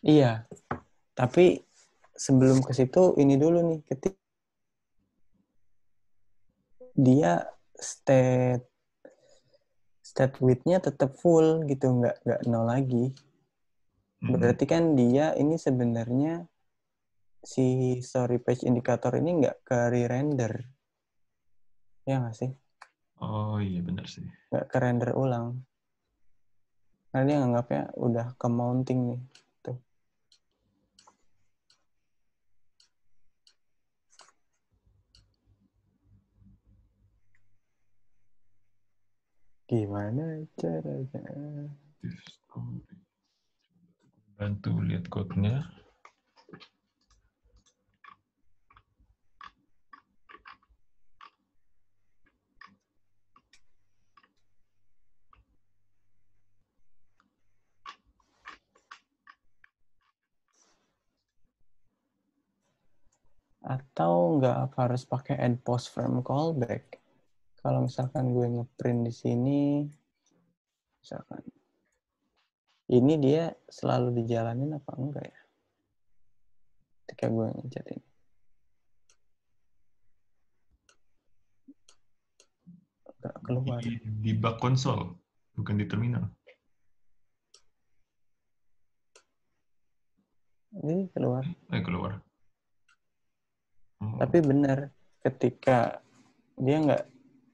Iya, tapi sebelum ke situ ini dulu nih, ketika dia state width-nya tetap full gitu, nggak 0 lagi. Berarti kan dia ini sebenarnya si story page indicator ini nggak ke re-render. Ya nggak sih? Oh iya benar sih. Nggak ke render ulang. Karena dia nganggapnya udah ke mounting nih. Tuh. Gimana caranya? Bantu lihat code-nya. Atau nggak harus pakai add post frame callback. Kalau misalkan gue ngeprint di sini, misalkan ini dia selalu dijalanin apa enggak ya? Ketika gue ngecat ini. Enggak keluar. Di bug console, bukan di terminal. Ini keluar. Keluar. Oh. Tapi benar, ketika dia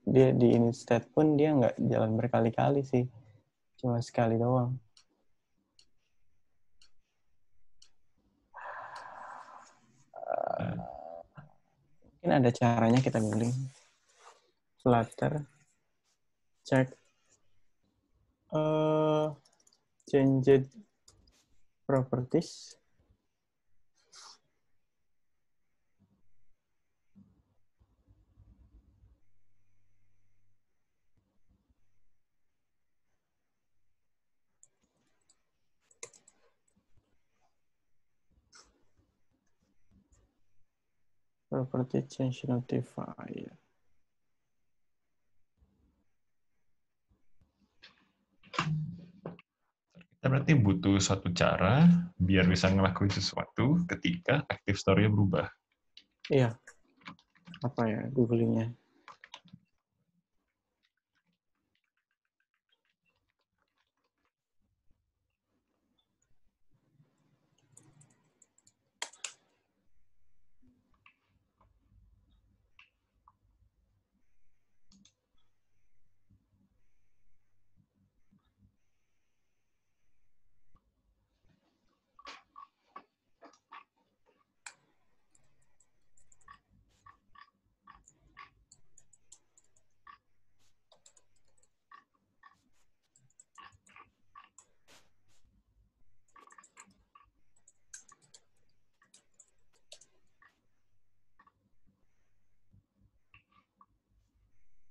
di init state pun dia nggak jalan berkali-kali sih. Cuma sekali doang. Mungkin ada caranya kita googling. Flutter. Check. Changed properties. Property change notifier. Kita berarti butuh satu cara biar bisa ngelakuin sesuatu ketika active story-nya berubah. Iya. Apa ya googlingnya?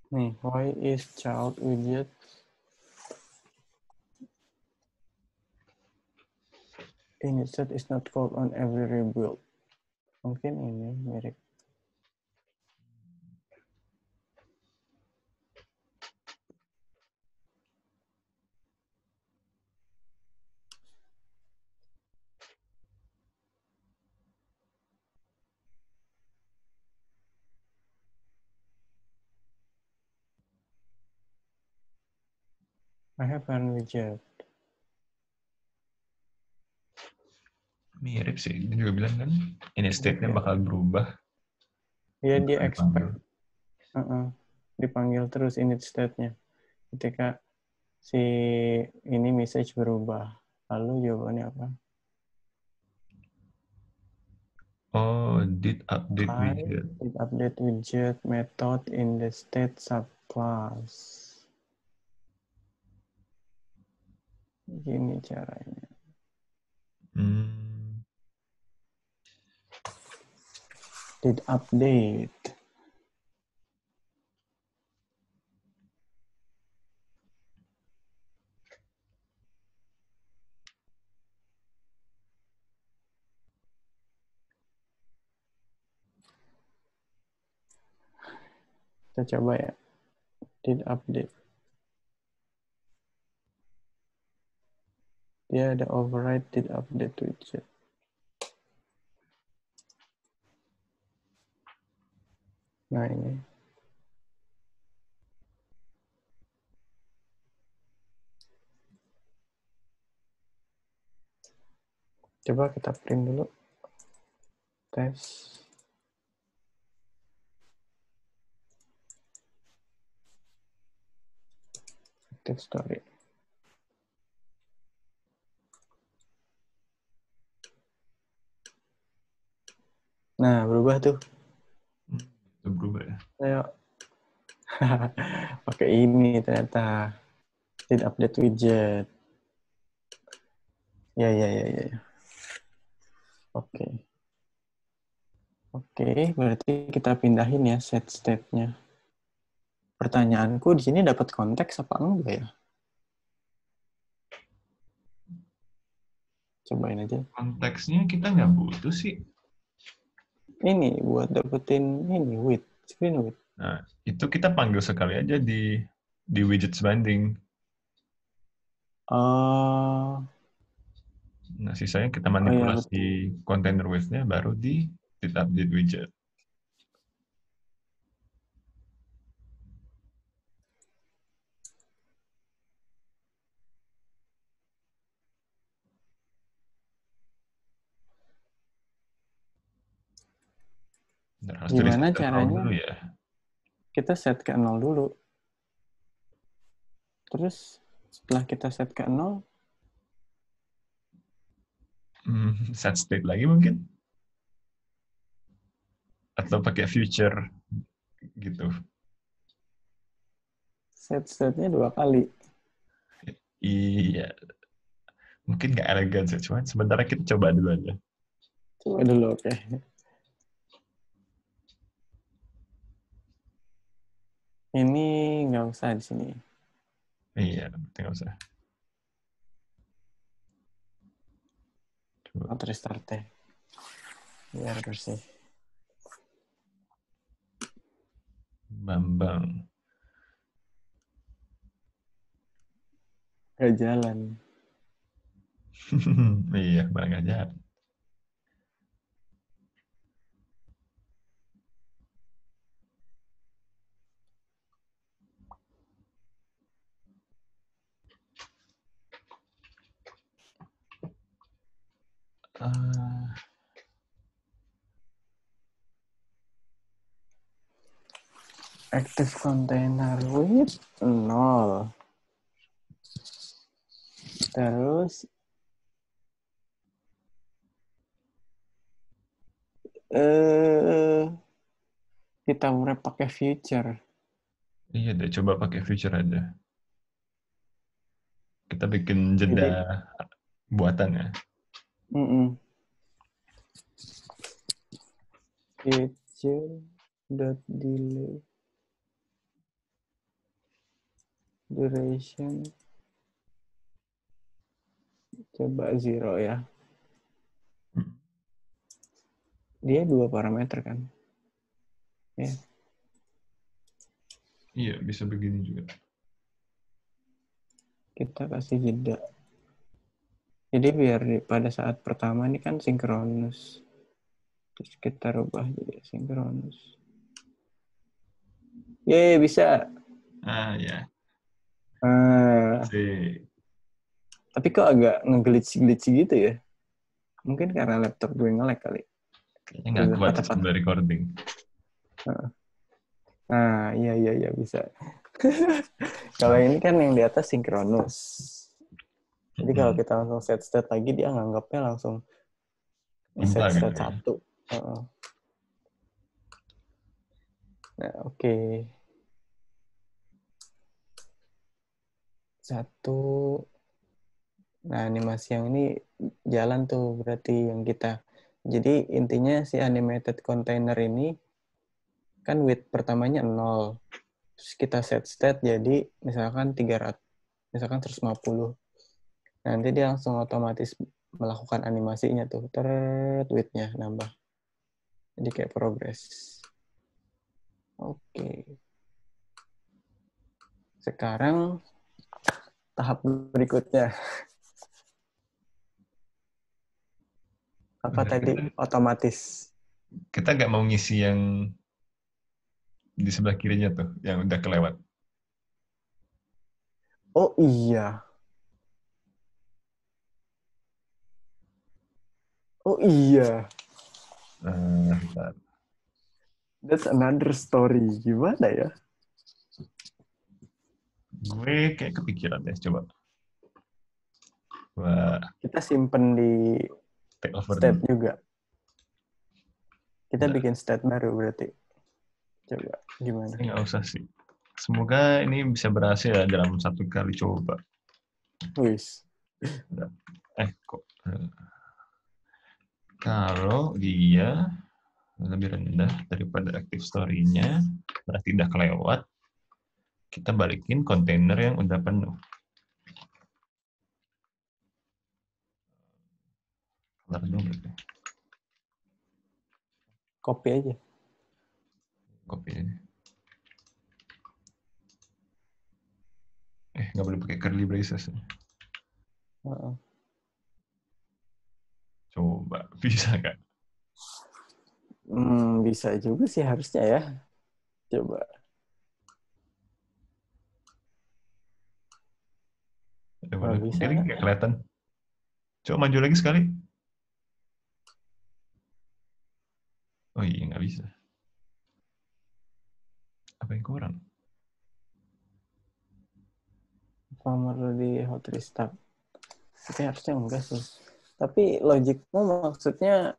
Nih, why is child widget init is not called on every rebuild? Mungkin ini mirip. I have one widget. Mirip sih, dia juga bilang kan ini state-nya Ya, bakal berubah. dia Dipanggil. expect dipanggil terus init state-nya. Ketika si ini message berubah. Lalu jawabannya apa? Oh, did update I widget. did update widget method in the state subclass. Gini caranya. Hmm. Did update. Kita coba ya. Did update. Dia ada override did update widget. Nah ini. Coba kita print dulu. Tes. Active story. Nah, berubah tuh. Itu berubah ya. Ayo. Pakai ini ternyata. Did update widget. Ya. Oke. Oke, berarti kita pindahin ya set state-nya. Pertanyaanku di sini dapat konteks apa enggak ya? Cobain aja. Konteksnya kita nggak butuh sih. Ini buat dapetin ini width, screen width. Nah, itu kita panggil sekali aja di widget binding. Nah, sisanya kita Oh iya manipulasi betul. container width-nya baru di did update widget. Nah, harus dari Gimana set ke 0 caranya dulu ya. kita set ke 0 dulu. Terus setelah kita set ke 0, Set state lagi mungkin? Atau pakai future gitu. set state-nya 2 kali. Iya, mungkin nggak elegan sih. Cuman sementara kita coba dulu aja. Coba dulu, oke. Ini nggak usah di sini. Iya, nggak usah. Coba. Out restart deh. Biar bersih. Bambang. Gak jalan. Iya, bang aja. Active container width 0. Terus kita wrap pakai future. Iya deh, coba pakai future aja. Kita bikin jeda Jadi buatan ya. future dot delay duration coba 0 ya. Dia 2 parameter kan? Ya. Iya, bisa begini juga. Kita kasih jeda. Jadi biar pada saat pertama ini kan sinkronus. Terus kita rubah jadi sinkronus. Yeay, bisa. Ya. Ah, tapi kok agak nge-glitch gitu ya? Mungkin karena laptop gue nge-lag kali. Kayaknya nggak kuat sambil recording. Nah, iya bisa. Kalau ini kan yang di atas sinkronus. Jadi kalau kita langsung set state lagi, dia nganggapnya langsung set Impar state gitu. 1. Nah, oke. 1. Nah, animasi yang ini jalan tuh berarti yang kita. Jadi intinya si animated container ini kan width pertamanya 0. Terus kita set state jadi misalkan 300, misalkan 150. Nanti dia langsung otomatis melakukan animasinya tuh. Width-nya nambah. Jadi kayak progress. Oke. Sekarang tahap berikutnya. Apa tadi? Otomatis. Kita nggak mau ngisi yang di sebelah kirinya tuh, yang udah kelewat. Oh iya. Oh iya. Bentar. That's another story. Gimana ya? Gue kayak kepikiran deh, coba. Wah, Kita simpen di take over state dulu. juga. Kita Bentar. bikin state baru berarti. Coba gimana? Nggak usah sih. Semoga ini bisa berhasil ya dalam satu kali coba. Wis. Kok. Kalau dia lebih rendah daripada active story-nya, berarti udah kelewat, kita balikin kontainer yang udah penuh. Kelar dulu berarti. Copy aja. Copy ini. Nggak boleh pakai curly braces. Coba, bisa nggak? Bisa juga sih harusnya ya. Coba. Bisa. Jadi nggak kelihatan. Coba maju lagi sekali. Oh iya, nggak bisa. Apa yang kurang? Perlu di hot restart. Tapi harusnya enggak sih. Tapi logikmu maksudnya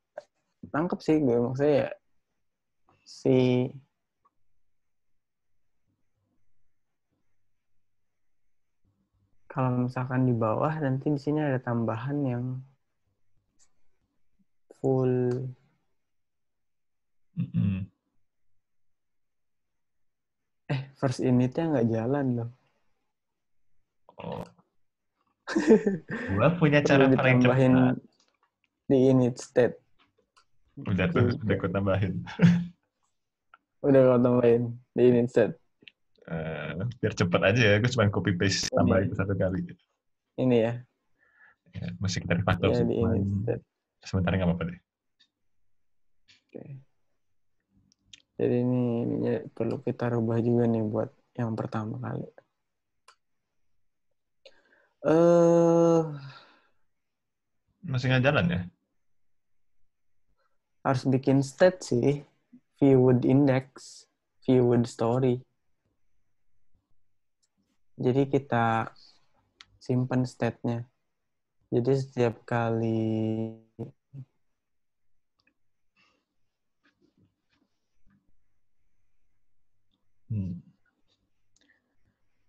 tangkep sih gue. Maksudnya ya si kalau misalkan di bawah nanti di sini ada tambahan yang full. First init-nya nggak jalan loh. Oh. Gua punya Perlu cara paling ditambahin cepat. di init state. Udah tuh, udah gue tambahin. Udah kau tambahin di init state. Biar cepat aja ya, gue cuma copy paste tambah itu satu kali. Ini ya. Ya, mesti kita refactor Ya sih. di init state. Sementara nggak apa-apa deh. Oke. Jadi ini perlu kita rubah juga nih buat yang pertama kali. Masih nggak jalan ya? Harus bikin state sih. Viewed index, viewed story. Jadi kita simpan state-nya. Jadi setiap kali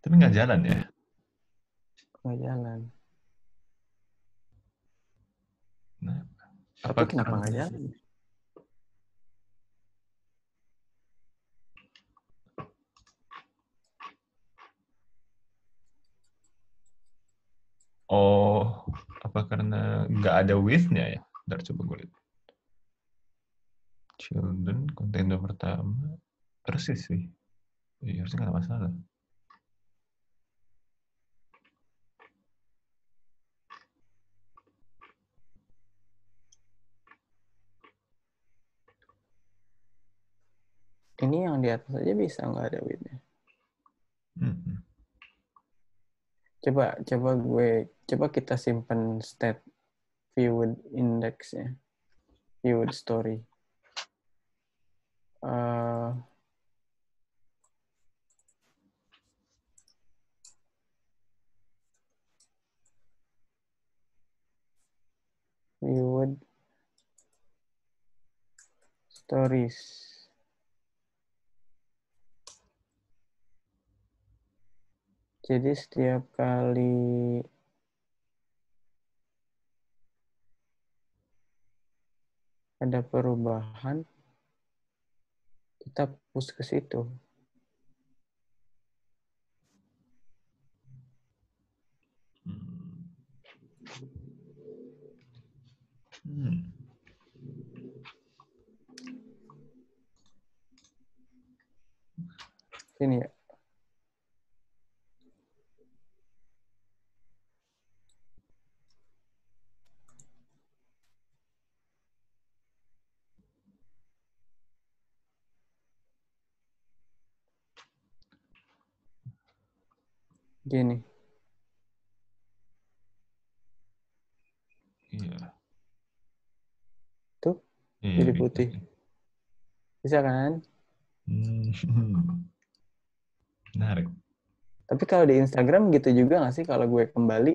Tapi nggak jalan ya? nggak jalan. Nah, Tapi kenapa nggak jalan? Oh, apa karena nggak ada with-nya ya? Ntar coba gue lihat. Children, kontainer pertama. Persis sih. Iya, harusnya nggak ada masalah. Ini yang di atas aja bisa nggak ada with-nya. Hmm. Coba kita simpen state viewed index-nya, viewed story. Uh, viewed stories. Jadi setiap kali ada perubahan, kita push ke situ. Hmm. Sini ya. Gini. Iya. Tuh, Iya, jadi bisa putih. sih. Bisa kan? Menarik. Tapi kalau di Instagram gitu juga nggak sih? Kalau gue kembali,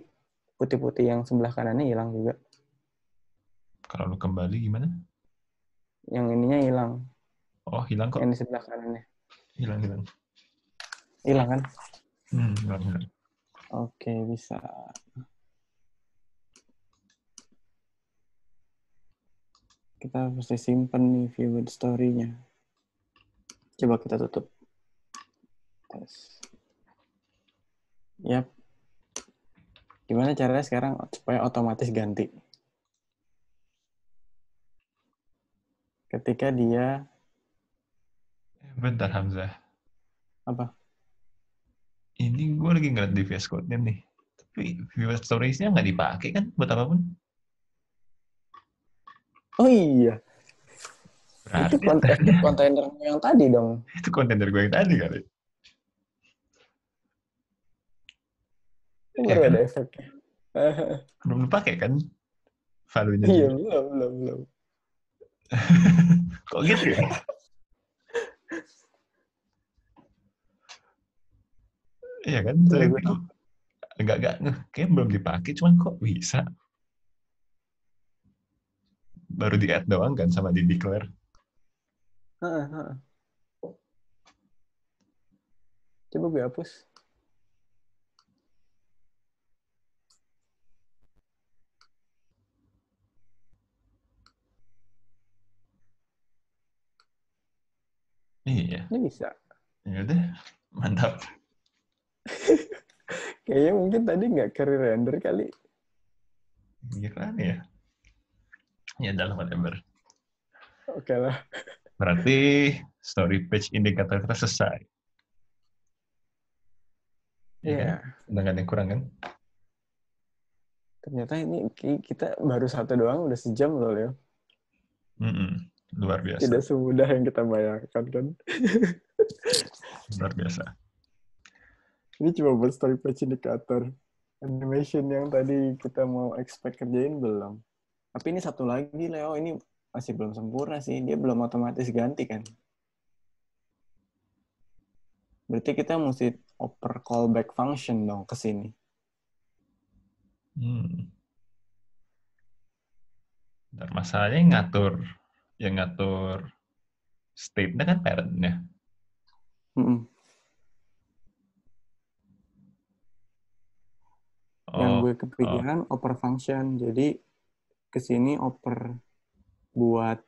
putih-putih yang sebelah kanannya hilang juga. Kalau lu kembali gimana? Yang ininya hilang. Oh, hilang kok. Yang di sebelah kanannya. Hilang. Hilang kan? Hilang. Oke, bisa. Kita mesti simpen nih viewed story-nya. Coba kita tutup. Tes. Yap. Gimana caranya sekarang supaya otomatis ganti? Ketika dia Bentar, Hamzah. apa? Ini gue lagi ngeliat di VS Code-nya nih. Tapi VS Stories-nya nggak dipakai kan buat apapun. Oh iya, itu Berarti efek kontainer yang tadi dong. itu kontainer gue yang tadi kali. Iya Baru kan? ada efeknya. Belum dipakai kan? Value-nya Iya, juga. belum. Kok gitu ya? Iya kan? Iya, Saya gue. agak ngeh. Kayak belum dipakai, cuman kok bisa? Baru di-add doang kan sama di-declare. Coba gue hapus. Iya. Ini bisa. Ya udah, mantap. Kayaknya mungkin tadi nggak render kali. Gimana ya? Ya udah, whatever. Oke lah. Berarti story page indikator kita selesai. Iya kan? Iya. Udah nggak ada yang kurang kan? Ternyata ini kita baru satu doang udah sejam loh, Leo. Luar biasa. Tidak semudah yang kita bayangkan kan. Luar biasa. Ini cuma buat story page indicator. Animation yang tadi kita mau expect kerjain belum. Tapi ini satu lagi, Leo. Ini masih belum sempurna sih. Dia belum otomatis ganti kan. Berarti kita mesti oper callback function dong ke sini. Dan masalahnya yang ngatur state-nya kan parent-nya. Yang Oh, gue kepikiran oper function. Jadi ke sini oper buat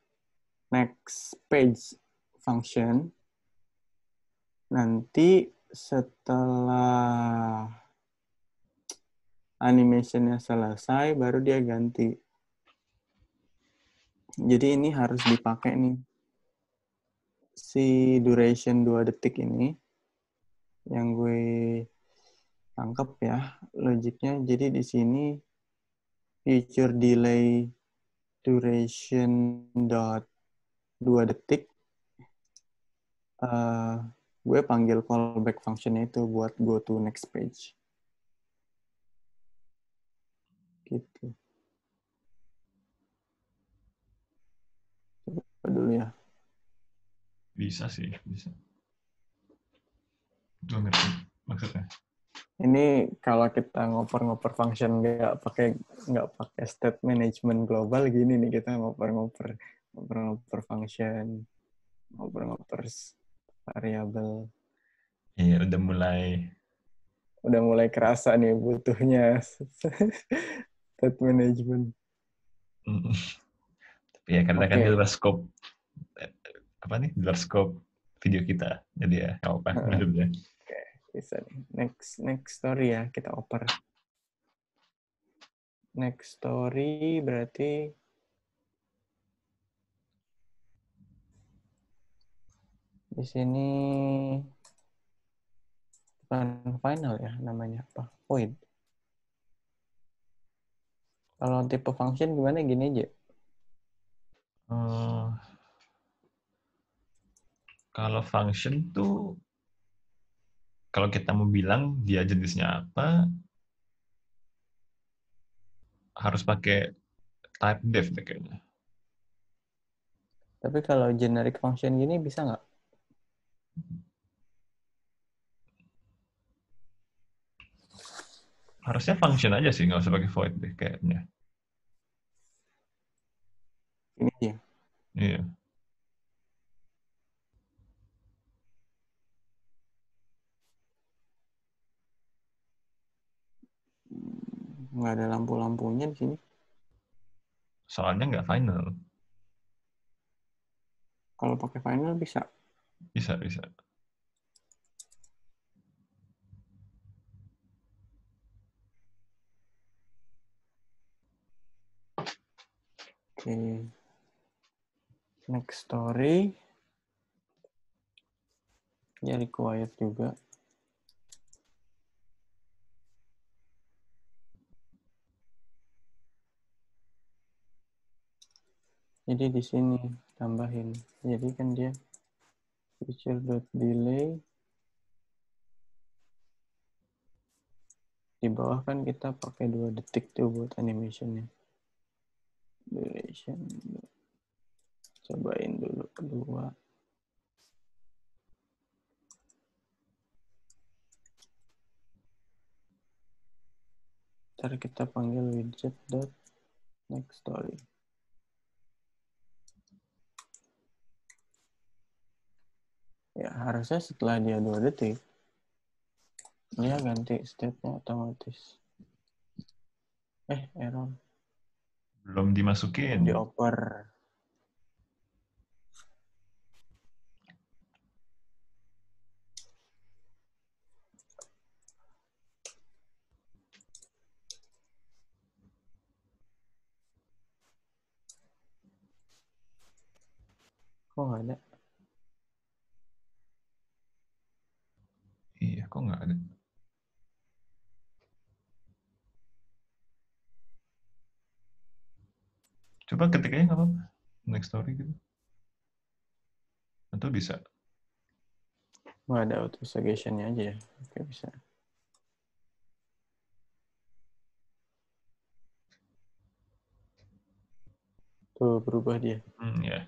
next page function. Nanti setelah animationnya selesai, baru dia ganti. Jadi ini harus dipakai nih. Si duration 2 detik ini, yang gue tangkap ya, logiknya. Jadi di sini, future delay duration dot 2 detik, gue panggil callback functionnya itu buat go to next page. Gitu. Coba dulu ya. Bisa sih, bisa. Gue ngerti maksudnya. Ini kalau kita ngoper-ngoper function nggak pakai state management global gini nih, kita ngoper-ngoper function, ngoper-ngoper variabel. Iya, Udah mulai kerasa nih butuhnya state management. Tapi ya karena kan di Oke. luar scope apa nih? Di luar scope video kita. Jadi ya nggak apa-apa maksudnya. Oke, bisa nih. Next story ya, kita oper. Next story berarti di sini bukan final ya, namanya apa? Void. Kalau tipe function gimana, gini aja. Kalau function tuh kalau kita mau bilang dia jenisnya apa, harus pakai type def deh kayaknya. Tapi kalau generic function gini bisa nggak? Harusnya function aja sih, nggak usah pakai void deh kayaknya. Ini aja. Iya. Nggak ada lampu-lampunya di sini. Soalnya nggak final. Kalau pakai final bisa. Bisa, bisa. Oke. Next story. Ya required juga. Jadi di sini tambahin. Jadi kan dia feature.delay. Di bawah kan kita pakai 2 detik tuh buat animationnya. Duration. Cobain dulu kedua. Ntar kita panggil widget.nextStory. Ya, harusnya setelah dia 2 detik, dia ganti state-nya otomatis. Error. Belum dimasukin. Dioper. Kok nggak ada? Iya, kok nggak ada? Coba ketik aja nggak apa-apa. Next story gitu. Atau bisa. Nggak ada auto suggestion-nya aja ya. Oke, bisa. Tuh, berubah dia. Ya.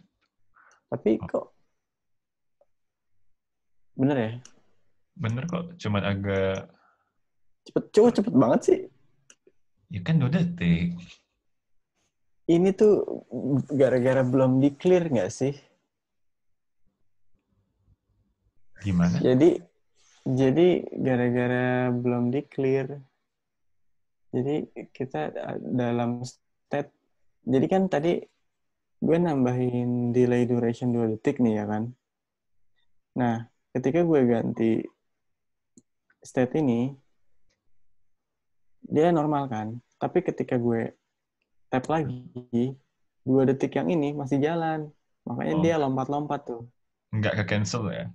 Tapi kok bener ya? Bener kok, cuman agak Cepet banget sih. ya kan 2 detik. Ini tuh gara-gara belum di-clear nggak sih? Gimana? Jadi gara-gara belum di-clear. Jadi kita dalam state. Jadi kan tadi gue nambahin delay duration 2 detik nih ya kan. Nah, ketika gue ganti state ini, dia normal kan. Tapi ketika gue tap lagi, 2 detik yang ini masih jalan. Makanya Oh, dia lompat-lompat tuh. nggak ke cancel ya?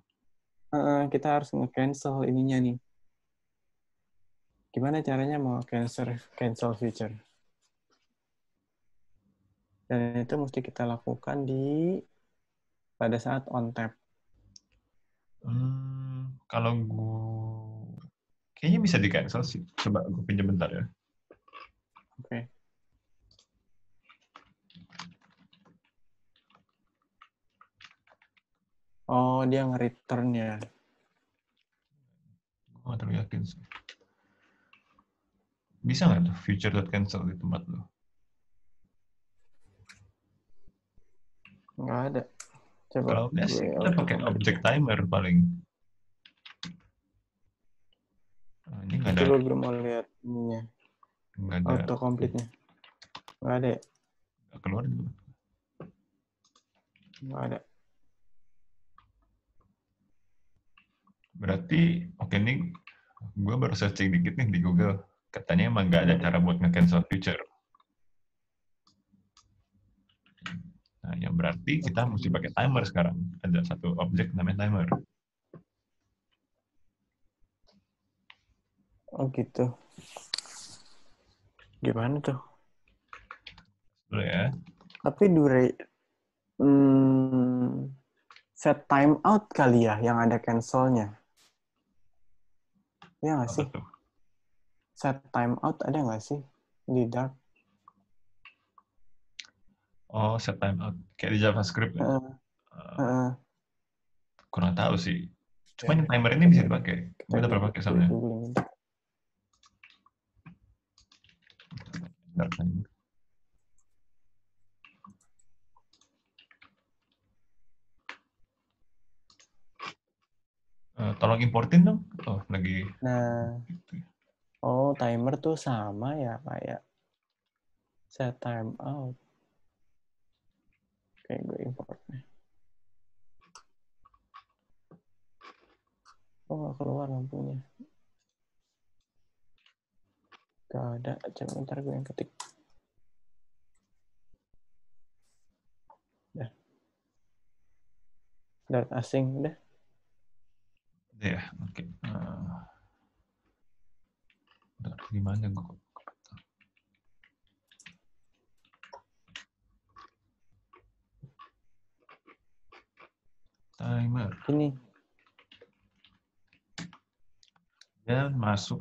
Kita harus nge-cancel ininya nih. Gimana caranya mau cancel feature? Dan itu mesti kita lakukan pada saat on tap. Kalau gue kayaknya bisa di cancel sih. Coba gue pinjam bentar ya. Oke. Oh, dia nge-return ya. Gue nggak terlalu yakin sih. Bisa nggak tuh future.cancel di tempat lo? Nggak ada. Coba Kalau nggak gue sih kita auto pakai complete. object timer paling. Nah, ini nggak ada, Coba gue mau lihat ininya. nggak ada, Auto complete-nya. Nggak ada ya? nggak keluar juga. Nggak ada. Berarti, oke nih, gue baru searching dikit nih di Google. Katanya emang nggak ada cara buat nge-cancel future. Nah, yang berarti kita mesti pakai timer sekarang. Ada satu objek namanya timer. Oh gitu. Gimana tuh? Boleh ya? Tapi set time out kali ya yang ada cancelnya. Iya nggak Apa sih? tuh? Set time out ada nggak sih di Dart? Oh, set timeout. Kayak di JavaScript ya? Heeh, Eh, heeh. kurang tahu sih. Ya, Cuman yang timer ini coba bisa deh dipakai. kita Gue udah pernah pakai soalnya. googling. Bentar, timer. Tolong importin dong. Oh, lagi. Nah, oh timer tuh sama ya kayak set time out. Kayak gue import. Oh nggak keluar lampunya. Gak ada. Coba ntar gue yang ketik. Dah. Dart asing udah. Ya, oke. Bentar, gimana gue? Timer. Ini. Dia masuk,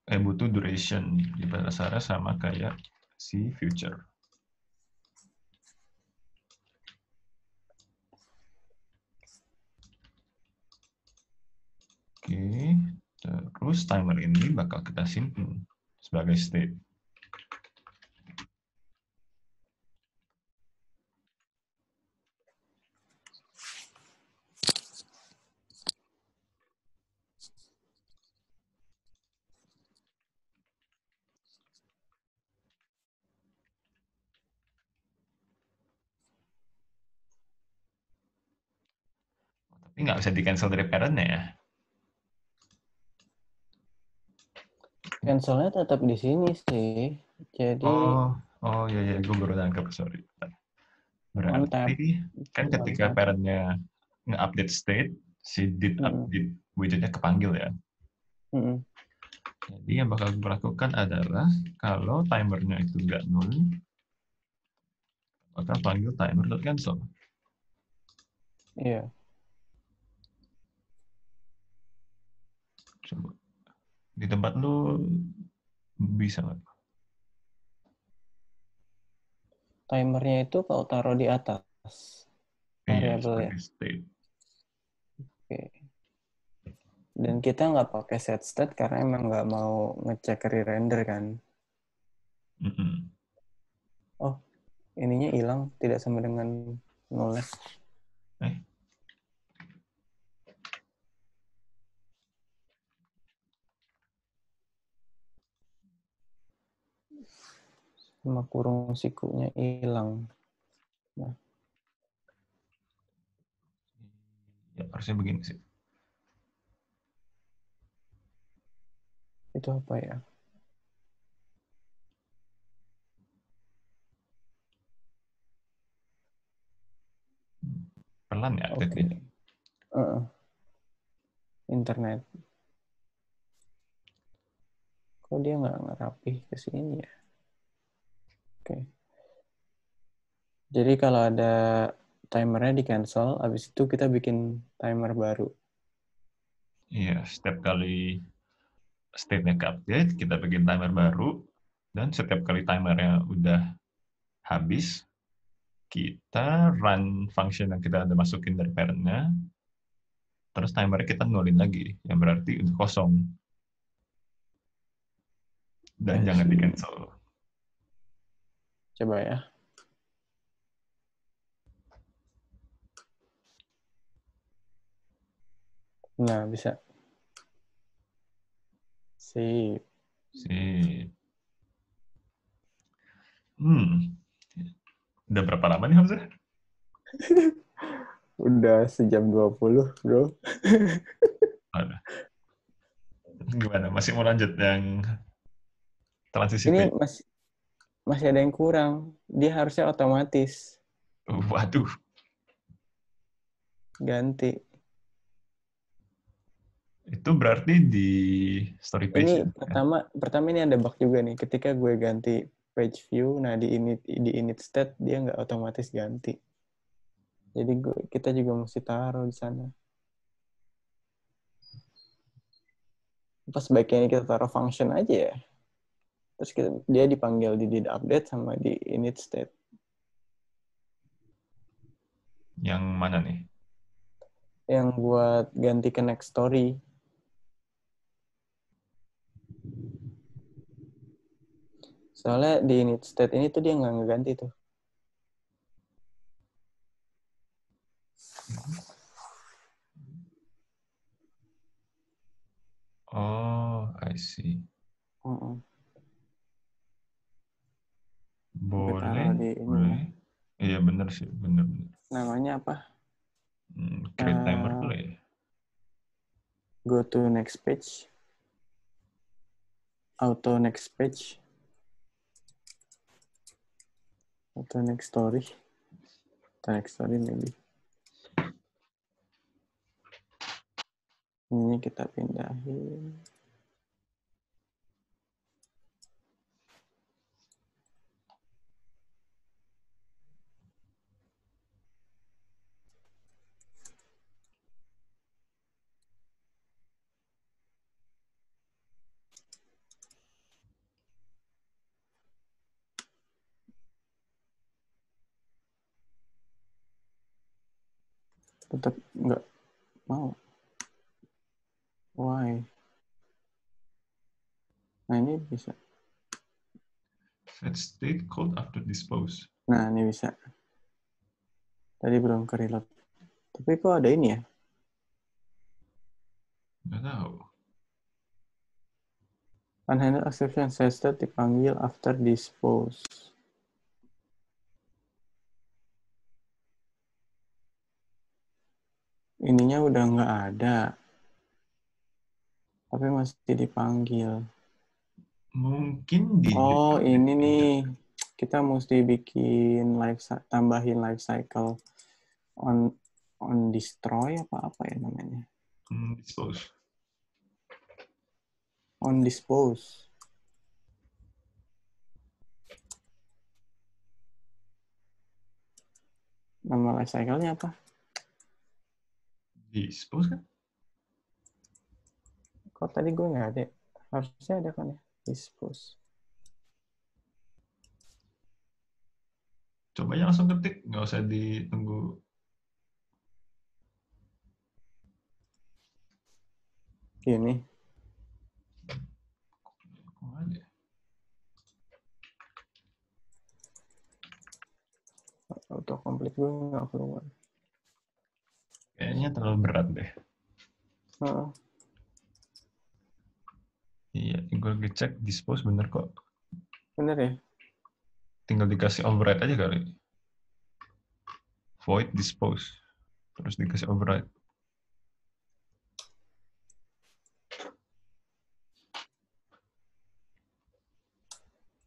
butuh duration. Di dasarnya sama kayak si future. Oke, terus timer ini bakal kita simpan sebagai state. Tapi nggak bisa di-cancel dari parent-nya ya? Cancelnya tetap di sini sih. Jadi Oh ya ya, gue baru nangkep, sorry. on tap. Berarti kan Jadi on ketika tap. parent-nya nge-update state, si did Mm-mm. update widgetnya kepanggil ya. Mm-mm. Jadi yang bakal gue lakukan adalah kalau timernya itu nggak nol, maka panggil timer.cancel. Iya. Coba di tempat lu bisa nggak? Timernya itu kau taruh di atas Iya, variabel ya. sebagai state. Oke. Dan kita nggak pakai set state karena emang nggak mau ngecek re-render kan. Mm-mm. Oh, ininya hilang tidak sama dengan nol. Eh, Sama kurung sikunya hilang. Nah, ya harusnya begini sih. itu apa ya? Pelan ya Oke. update-nya. Internet. Kok dia nggak ngerapih ke sini ya? Oke. Jadi kalau ada timernya di cancel, habis itu kita bikin timer baru. Iya, setiap kali state-nya ke-update, kita bikin timer baru, dan setiap kali timernya udah habis, kita run function yang kita ada masukin dari parent-nya, terus timer kita nolin lagi, yang berarti udah kosong. Dan jangan di-cancel. Coba ya. Nah, bisa. Sip. Sip. Udah berapa lama nih Hamzah? Udah sejam 20, bro. Ada. Gimana? Masih mau lanjut yang transisi Ini page? masih ada yang kurang. Dia harusnya otomatis Waduh, ganti. itu berarti di story page ya? Ini pertama ini ada bug juga nih. Ketika gue ganti page view, nah di init state dia nggak otomatis ganti. Jadi kita juga mesti taruh di sana. Pas sebaiknya kita taruh function aja ya. Terus dia dipanggil di did update sama di init state. Yang mana nih? Yang buat ganti ke next story. Soalnya di init state ini tuh dia nggak ngeganti tuh. Oh, I see. Gue taruh Boleh, di ini ya. boleh. Iya bener sih, bener. Namanya apa? Create timer boleh ya? Go to next page. Auto next page. Auto next story. Auto next story maybe. Ini kita pindahin. Tetap nggak mau. Why? Nah ini bisa. Set state code after dispose. Nah ini bisa. Tadi belum ke reload. Tapi kok ada ini ya? Nggak tahu. Unhandled exception set state dipanggil after dispose. Ininya udah nggak ada. Tapi masih dipanggil. Mungkin di Oh update ini nih. aja. Kita mesti bikin tambahin life cycle on destroy apa ya namanya? Dispose. On dispose. Nama life cycle-nya apa? Dispose kan? Kok tadi gue nggak ada? Harusnya ada kan ya? Dispose. Coba aja langsung ketik, nggak usah ditunggu. Gini. Kok ada? Autocomplete gue nggak keluar. Kayaknya terlalu berat deh. Iya, gue ngecek dispose bener kok. Bener ya? Tinggal dikasih override aja kali. Void dispose. Terus dikasih override.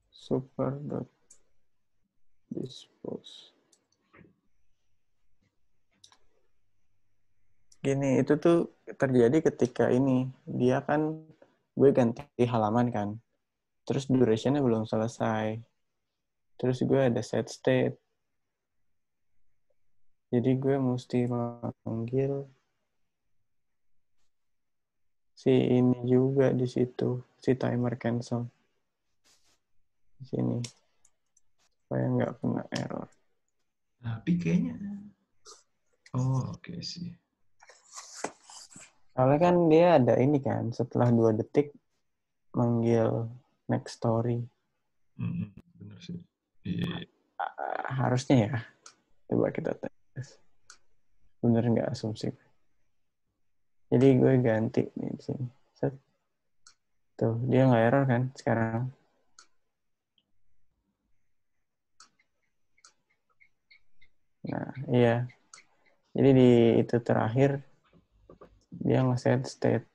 Super.dispose. Gini, itu tuh terjadi ketika ini. Dia kan, gue ganti halaman kan. Terus durationnya belum selesai. Terus gue ada set state. Jadi gue mesti manggil si ini juga di situ. Si timer cancel. Di sini. Supaya nggak kena error. Tapi kayaknya, oh oke sih. Soalnya kan dia ada ini kan. Setelah 2 detik, manggil next story. Bener sih. Iya. Harusnya ya. Coba kita tes. Bener nggak asumsi? Jadi gue ganti nih di sini. Set. Tuh, dia nggak error kan sekarang. Nah, iya. Jadi di itu terakhir, dia nge-set state.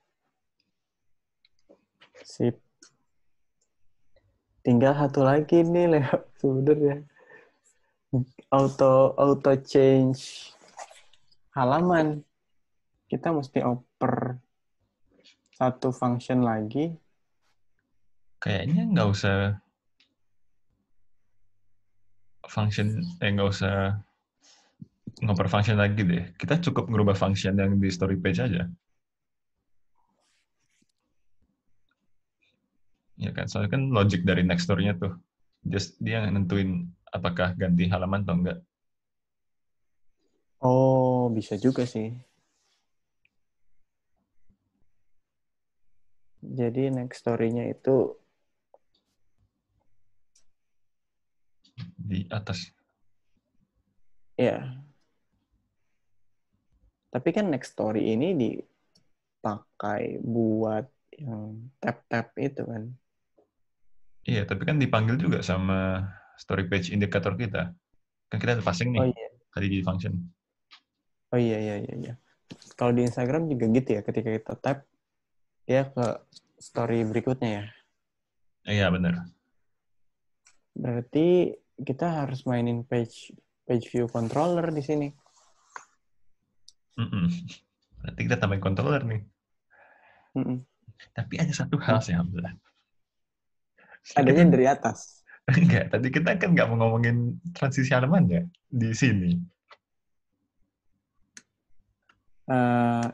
Sip. Tinggal satu lagi nih, Leo. Sebenernya. Auto change halaman. Kita mesti oper satu function lagi. Kayaknya nggak usah nggak usah ngoper function lagi deh. Kita cukup ngerubah function yang di story page aja. Ya kan, soalnya kan logic dari next story-nya tuh. Just dia nentuin apakah ganti halaman atau enggak. Oh, bisa juga sih. Jadi next story-nya itu Di atas. ya. Tapi kan next story ini dipakai buat yang tap-tap itu kan. Iya, tapi kan dipanggil juga sama story page indikator kita. Kan kita passing nih, Oh iya. tadi di function. Oh iya, iya, iya, iya. Kalau di Instagram juga gitu ya, ketika kita tap, dia ke story berikutnya ya. Iya, benar. Berarti kita harus mainin page view controller di sini. Berarti kita tambahin controller nih. Mm-mm. Tapi ada satu hal sih, Hamzah. Kita, Adanya dari atas. enggak, tadi kita kan nggak mau ngomongin transisi halaman ya di sini.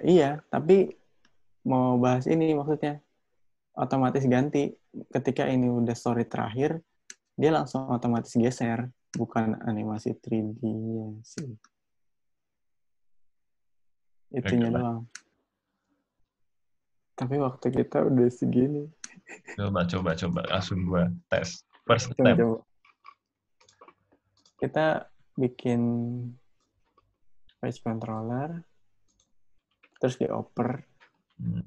Iya, tapi mau bahas ini maksudnya. Otomatis ganti. Ketika ini udah story terakhir, dia langsung otomatis geser. Bukan animasi 3D sih. Oke Itunya lah. doang. Tapi waktu kita udah segini. Coba. Langsung gua tes. First attempt. Coba-coba. Kita bikin page controller, terus dioper. Hmm.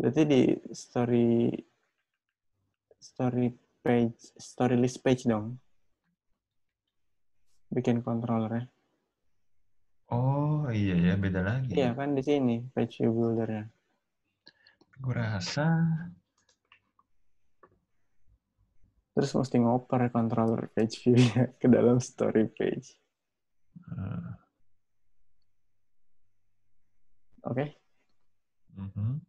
Berarti di story list page dong. Bikin controllernya. Oh iya ya, beda lagi. Iya kan di sini page view builder-nya. Gue rasa Terus mesti ngoper controller page view-nya ke dalam story page. uh, Oke? mhm.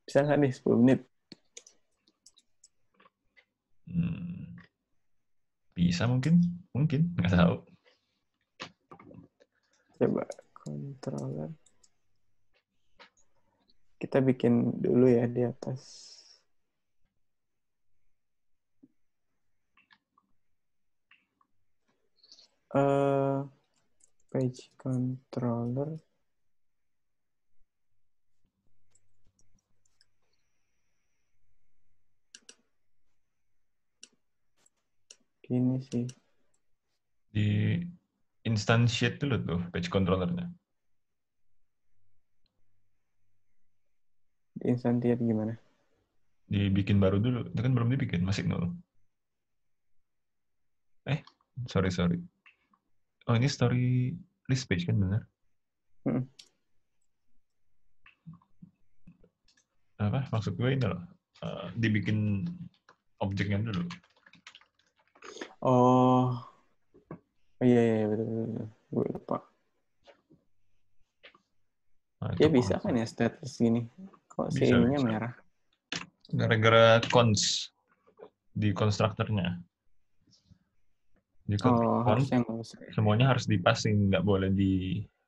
Bisa nggak nih 10 menit? Hmm, bisa mungkin nggak tahu. Coba controller. Kita bikin dulu ya di atas. Page controller. Gini sih. Di instantiate dulu tuh page controllernya. Di instantiate gimana? Dibikin baru dulu. Itu kan belum dibikin, masih nol. Eh, sorry. Oh ini story list page kan benar? Hmm. Apa maksud gue ini loh? Dibikin objeknya dulu. Oh, iya, betul. Gue lupa. Ya Untuk bisa konsol. kan ya status gini? Kok si Bisa, ininya bisa. merah? Gara-gara cons di konstruktornya. Jadi kalau Oh, cons, harusnya nggak usah. semuanya harus dipasing, nggak boleh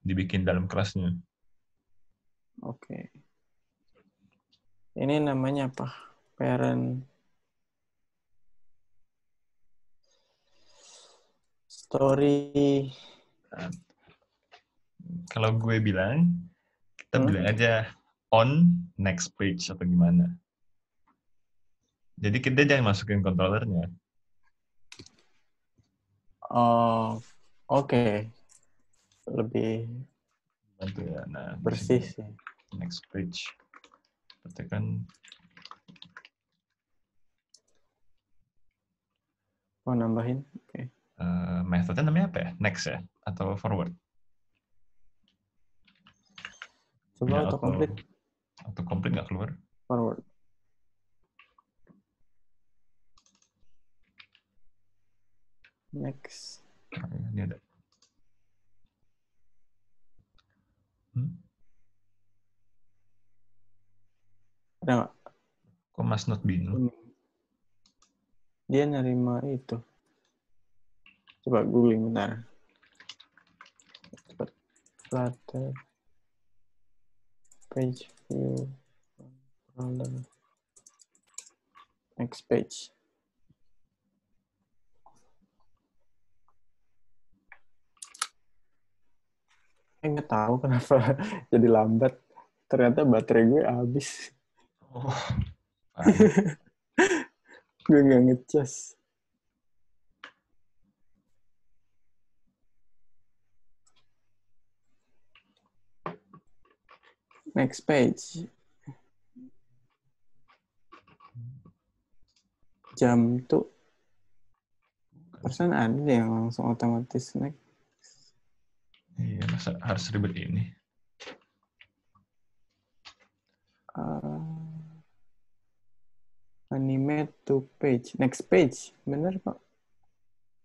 dibikin dalam kelasnya. Oke. Ini namanya apa? Parent story. Nah, kalau gue bilang, kita Hmm? bilang aja on next page atau gimana. Jadi kita jangan masukin controllernya. Oh, oke. Lebih Bantu ya. Nah, di sini bersih sih. next page. Berarti kan Mau nambahin? Oke. metode namanya apa ya? Next ya? Atau forward? Coba Ya, autocomplete auto complete nggak keluar. forward. Next. Nah, ini ada. Hmm? Ada nggak? Kok Mas Not bingung? Ini. Dia nerima itu. Coba googling bentar. Cepat. Flutter. Page view. Controller. Next page. Nggak tahu kenapa jadi lambat. Ternyata baterai gue habis. Oh, parah. Gue nggak ngecas. Next page. Jam tuh persen ada deh yang langsung otomatis next. Iya, masa harus ribet ini? Animate to page. Next page. Bener kok.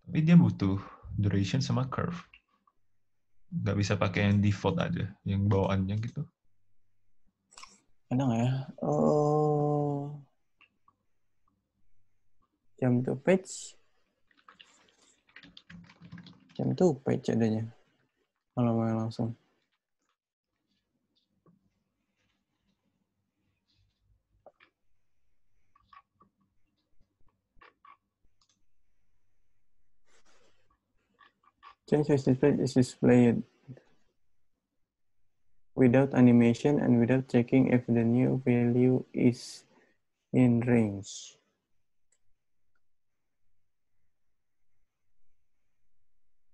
Tapi dia butuh duration sama curve. Nggak bisa pakai yang default aja, yang bawaannya gitu. Ada nggak ya? Oh, jam to page. Jam to page adanya. Kalau mau langsung. Change as display is displayed without animation and without checking if the new value is in range.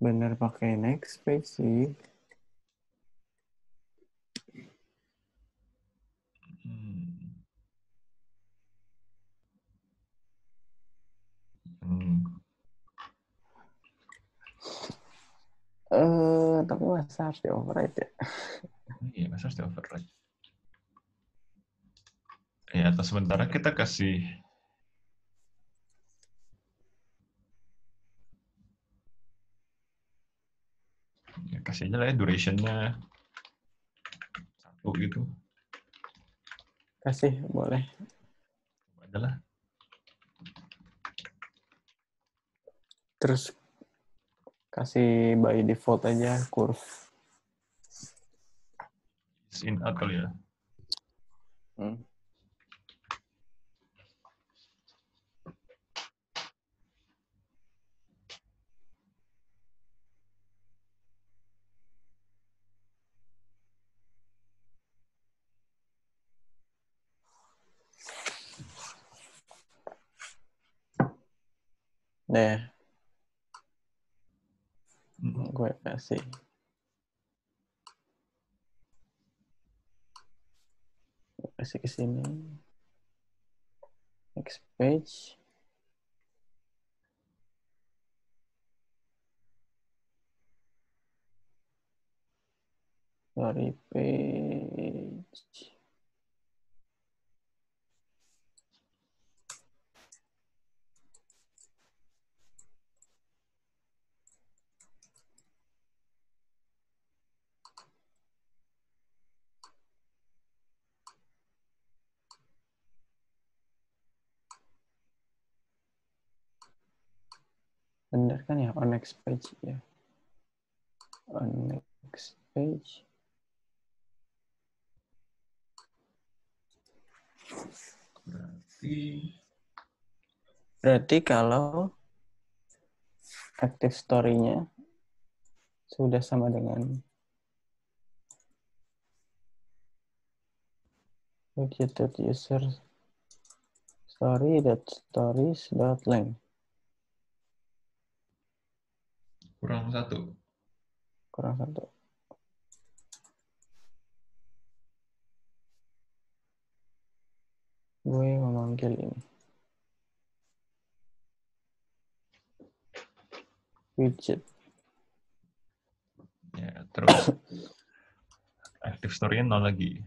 Bener pakai next page sih. Hmm. Hmm. Tapi masa harus di override ya? Iya, masa harus di override. Ya, atau sementara kita kasih kasih aja lah ya durationnya 1 gitu. Kasih, boleh. Coba aja lah. Terus kasih by default aja curve. In out kali ya. Hmm. Deh, gue kasih. Kasih ke sini. Next page. Sorry, page. Bener kan ya? On next page ya. On next page. Berarti kalau active story-nya sudah sama dengan widget.user stories.length. Kurang satu. Kurang satu. Gue memanggil ini. Widget. Ya, terus active story-nya 0 lagi.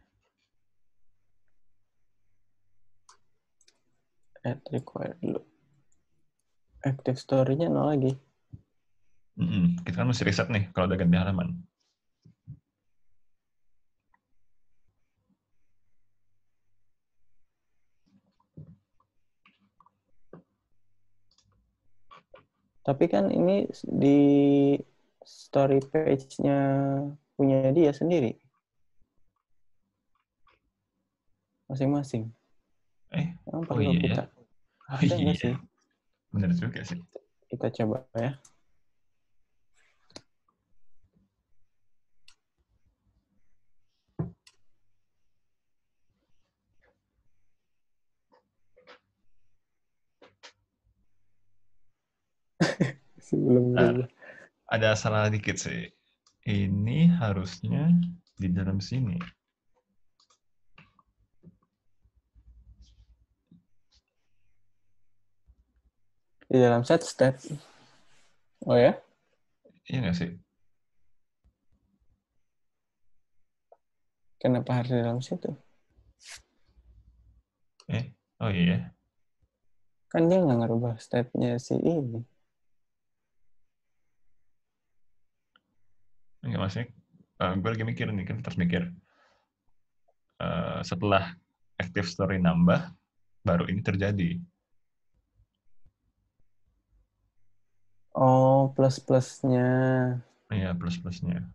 Add required dulu. Active story-nya 0 lagi. Kita kan mesti riset nih kalau udah ganti halaman. Tapi kan ini di story page-nya punya dia sendiri. Masing-masing. Emang Oh perlu iya ya. kita? Oh Harusnya enggak iya. sih. Bener juga sih. Kita coba ya. Sebelum berubah. Ada salah dikit sih. Ini harusnya di dalam sini. Di dalam set step. Oh ya? Iya nggak sih? Kenapa harus di dalam situ? Oh iya. Kan dia nggak ngerubah step-nya si ini. Enggak maksudnya, gue lagi mikir nih kan terus mikir setelah active story nambah, baru ini terjadi. Oh, plus-plusnya. Iya, plus-plusnya.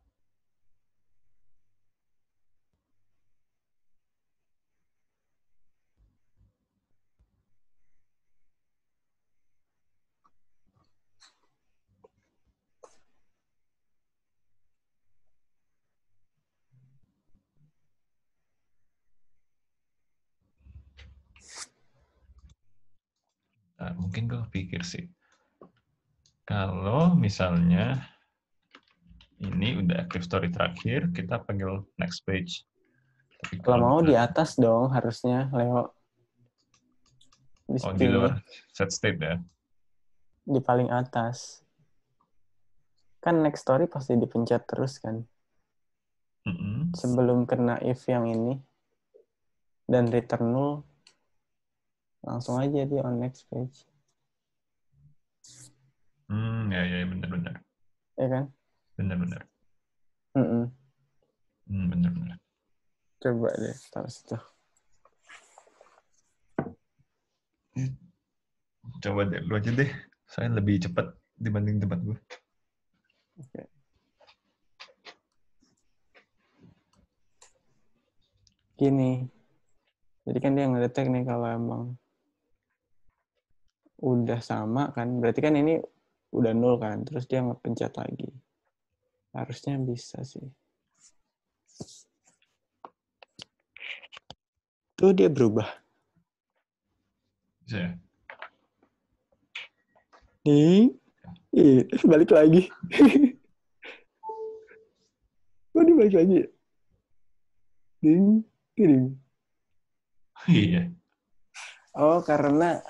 Nah, mungkin gue pikir sih, kalau misalnya ini udah active story terakhir, kita panggil next page. Tapi Kalau kalau mau di misalnya, atas dong harusnya, Leo. Di di sini, luar set state ya. di paling atas. Kan next story pasti dipencet terus kan. Sebelum kena if yang ini. Dan return null. Langsung aja dia on next page. Ya, benar-benar. Ya kan? Benar-benar. Mm-mm. Benar-benar. Coba deh, taruh situ. Coba deh, lu aja deh. Saya lebih cepat dibanding tempat gue. Oke. Gini. Jadi kan dia ngedetek nih kalau emang udah sama kan. Berarti kan ini udah nol kan. Terus dia ngepencet lagi. Harusnya bisa sih. Tuh dia berubah. Bisa ya? Nih. Balik lagi. Kok dia balik lagi? Ding. Ding. Iya. Oh, karena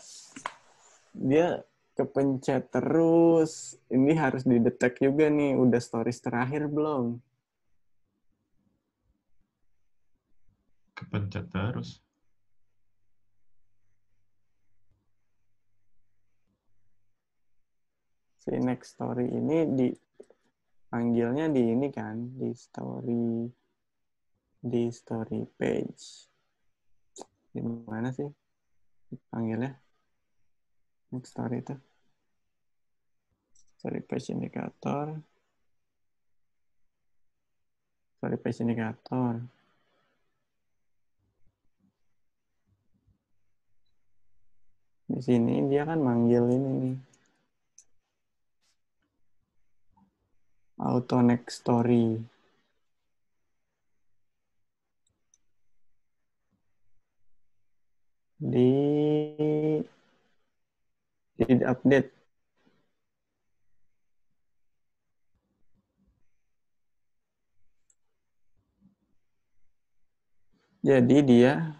dia kepencet terus. Ini harus didetek juga nih. Udah stories terakhir belum? Kepencet terus. Si next story ini dipanggilnya di ini kan. Di story page. Di mana sih panggilnya? Next story itu. Story page indikator. Story page indikator. Di sini dia kan manggil ini nih. Auto next story. Di update. Jadi dia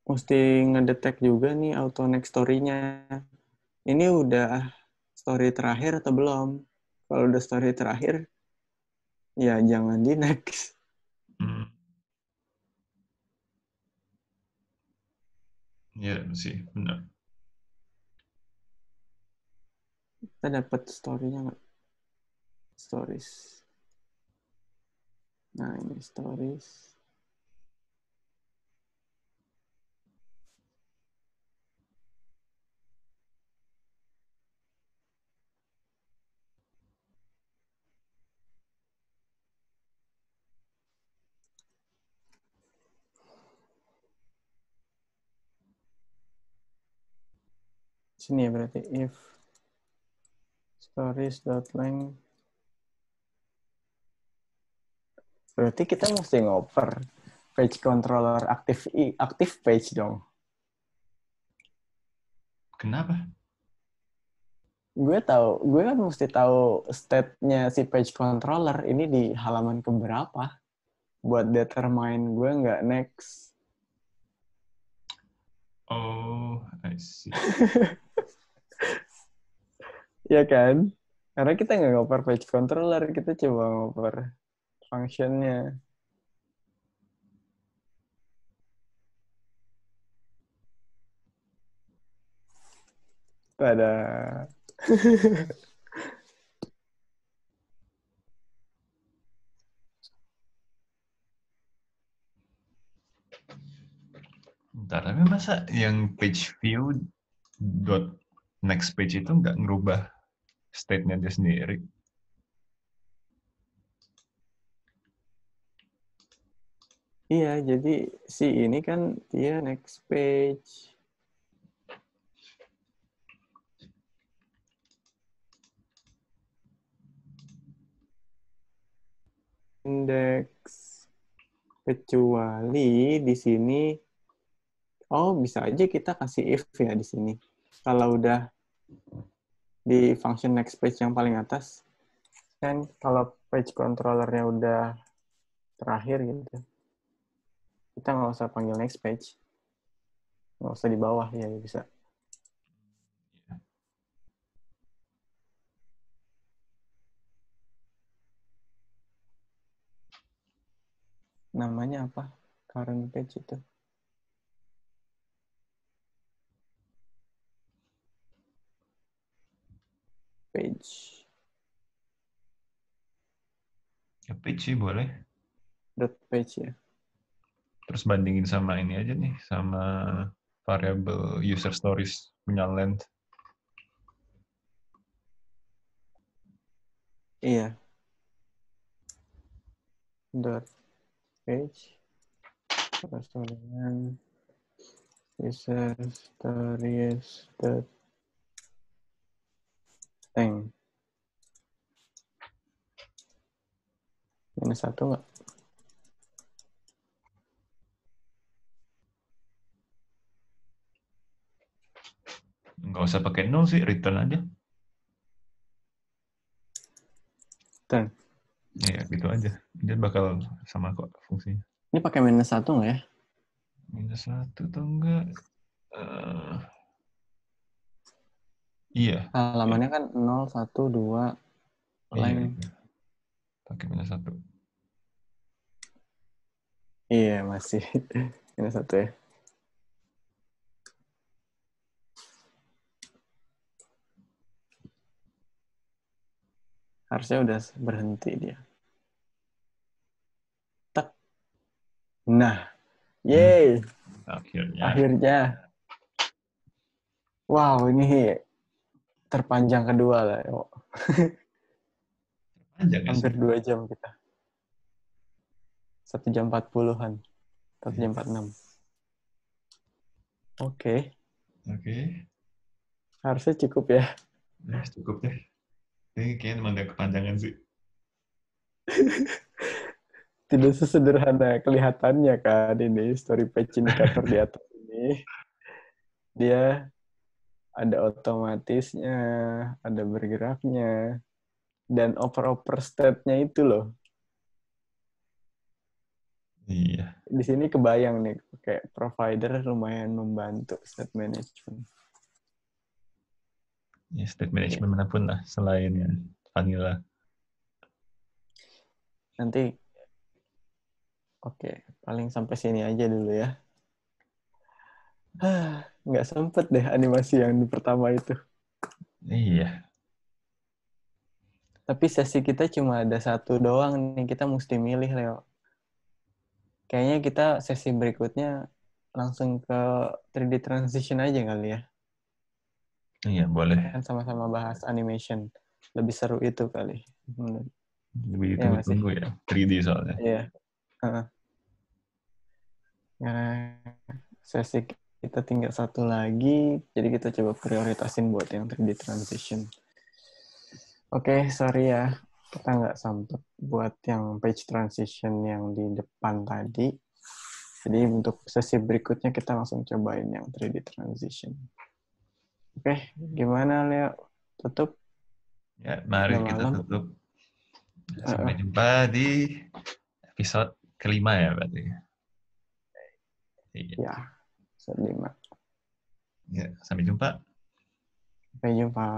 mesti ngedetek juga nih auto next story-nya. Ini udah story terakhir atau belum? Kalau udah story terakhir, ya jangan di next. Iya sih, benar. Kita dapat story-nya nggak? Stories. Nah, ini stories. Sini ya berarti if stories.length. Berarti kita mesti ngoper page controller aktif page dong. Kenapa? Gue kan mesti tahu state-nya si page controller ini di halaman keberapa buat determine gue nggak next. Oh, I see. Ya kan? Karena kita nggak ngoper page controller, kita coba ngoper function-nya. Pada Bentar, tapi masa yang page view dot next page itu nggak ngerubah state-nya dia sendiri? iya, jadi si ini kan dia next page. Index. Kecuali di sini, oh bisa aja kita kasih if ya di sini. Kalau udah di function next page yang paling atas, kan kalau page controllernya udah terakhir gitu, kita nggak usah panggil next page. Nggak usah di bawah ya bisa. Namanya apa? Current page itu. Page. Ya page sih boleh. Dot page ya. Terus bandingin sama ini aja nih, sama variable user stories punya length. Iya. Dot page. Terus dengan user stories dot length. Minus 1 nggak? Nggak usah pakai null sih, return aja. Return. Iya, gitu aja. Dia bakal sama kok fungsinya. Ini pakai minus 1 nggak ya? Minus 1 atau enggak? Iya. Halamannya kan 0, 1, 2, Iya, length. iya. Pakai minus 1. Iya, masih minus 1 ya. Harusnya udah berhenti dia. Tak. Nah, yeay. Akhirnya. Wow, ini terpanjang kedua lah. Panjang nggak sih? Hampir 2 jam kita. 1 jam 40-an. 1 jam 46. Oke. Oke. Harusnya cukup ya. Cukup deh. Ini kayaknya emang nggak kepanjangan sih. Tidak sesederhana kelihatannya kan ini story page indikator di atas ini. Dia ada otomatisnya, ada bergeraknya, dan oper-oper state-nya itu loh. Iya. Di sini kebayang nih, kayak provider lumayan membantu state management. Ya, state management manapun lah selain vanilla. Nanti, oke, paling sampai sini aja dulu ya. Nggak sempet deh animasi yang di pertama itu. Iya. Tapi sesi kita cuma ada satu doang nih, kita mesti milih, Leo. Kayaknya kita sesi berikutnya langsung ke 3D transition aja kali ya. Iya, boleh. Kan sama-sama bahas animation. Lebih seru itu kali. Lebih Ya nggak sih? tunggu-tunggu ya. 3D soalnya. Iya. Karena sesi kita tinggal satu lagi, jadi kita coba prioritasin buat yang 3D transition. Oke, sorry ya. Kita nggak sempet buat yang page transition yang di depan tadi. Jadi untuk sesi berikutnya kita langsung cobain yang 3D transition. Oke, gimana Leo? Tutup? Ya, mari Udah kita malam. tutup. Sampai jumpa di episode kelima ya berarti. Iya. Ya, episode 5. Ya, sampai jumpa. Sampai jumpa.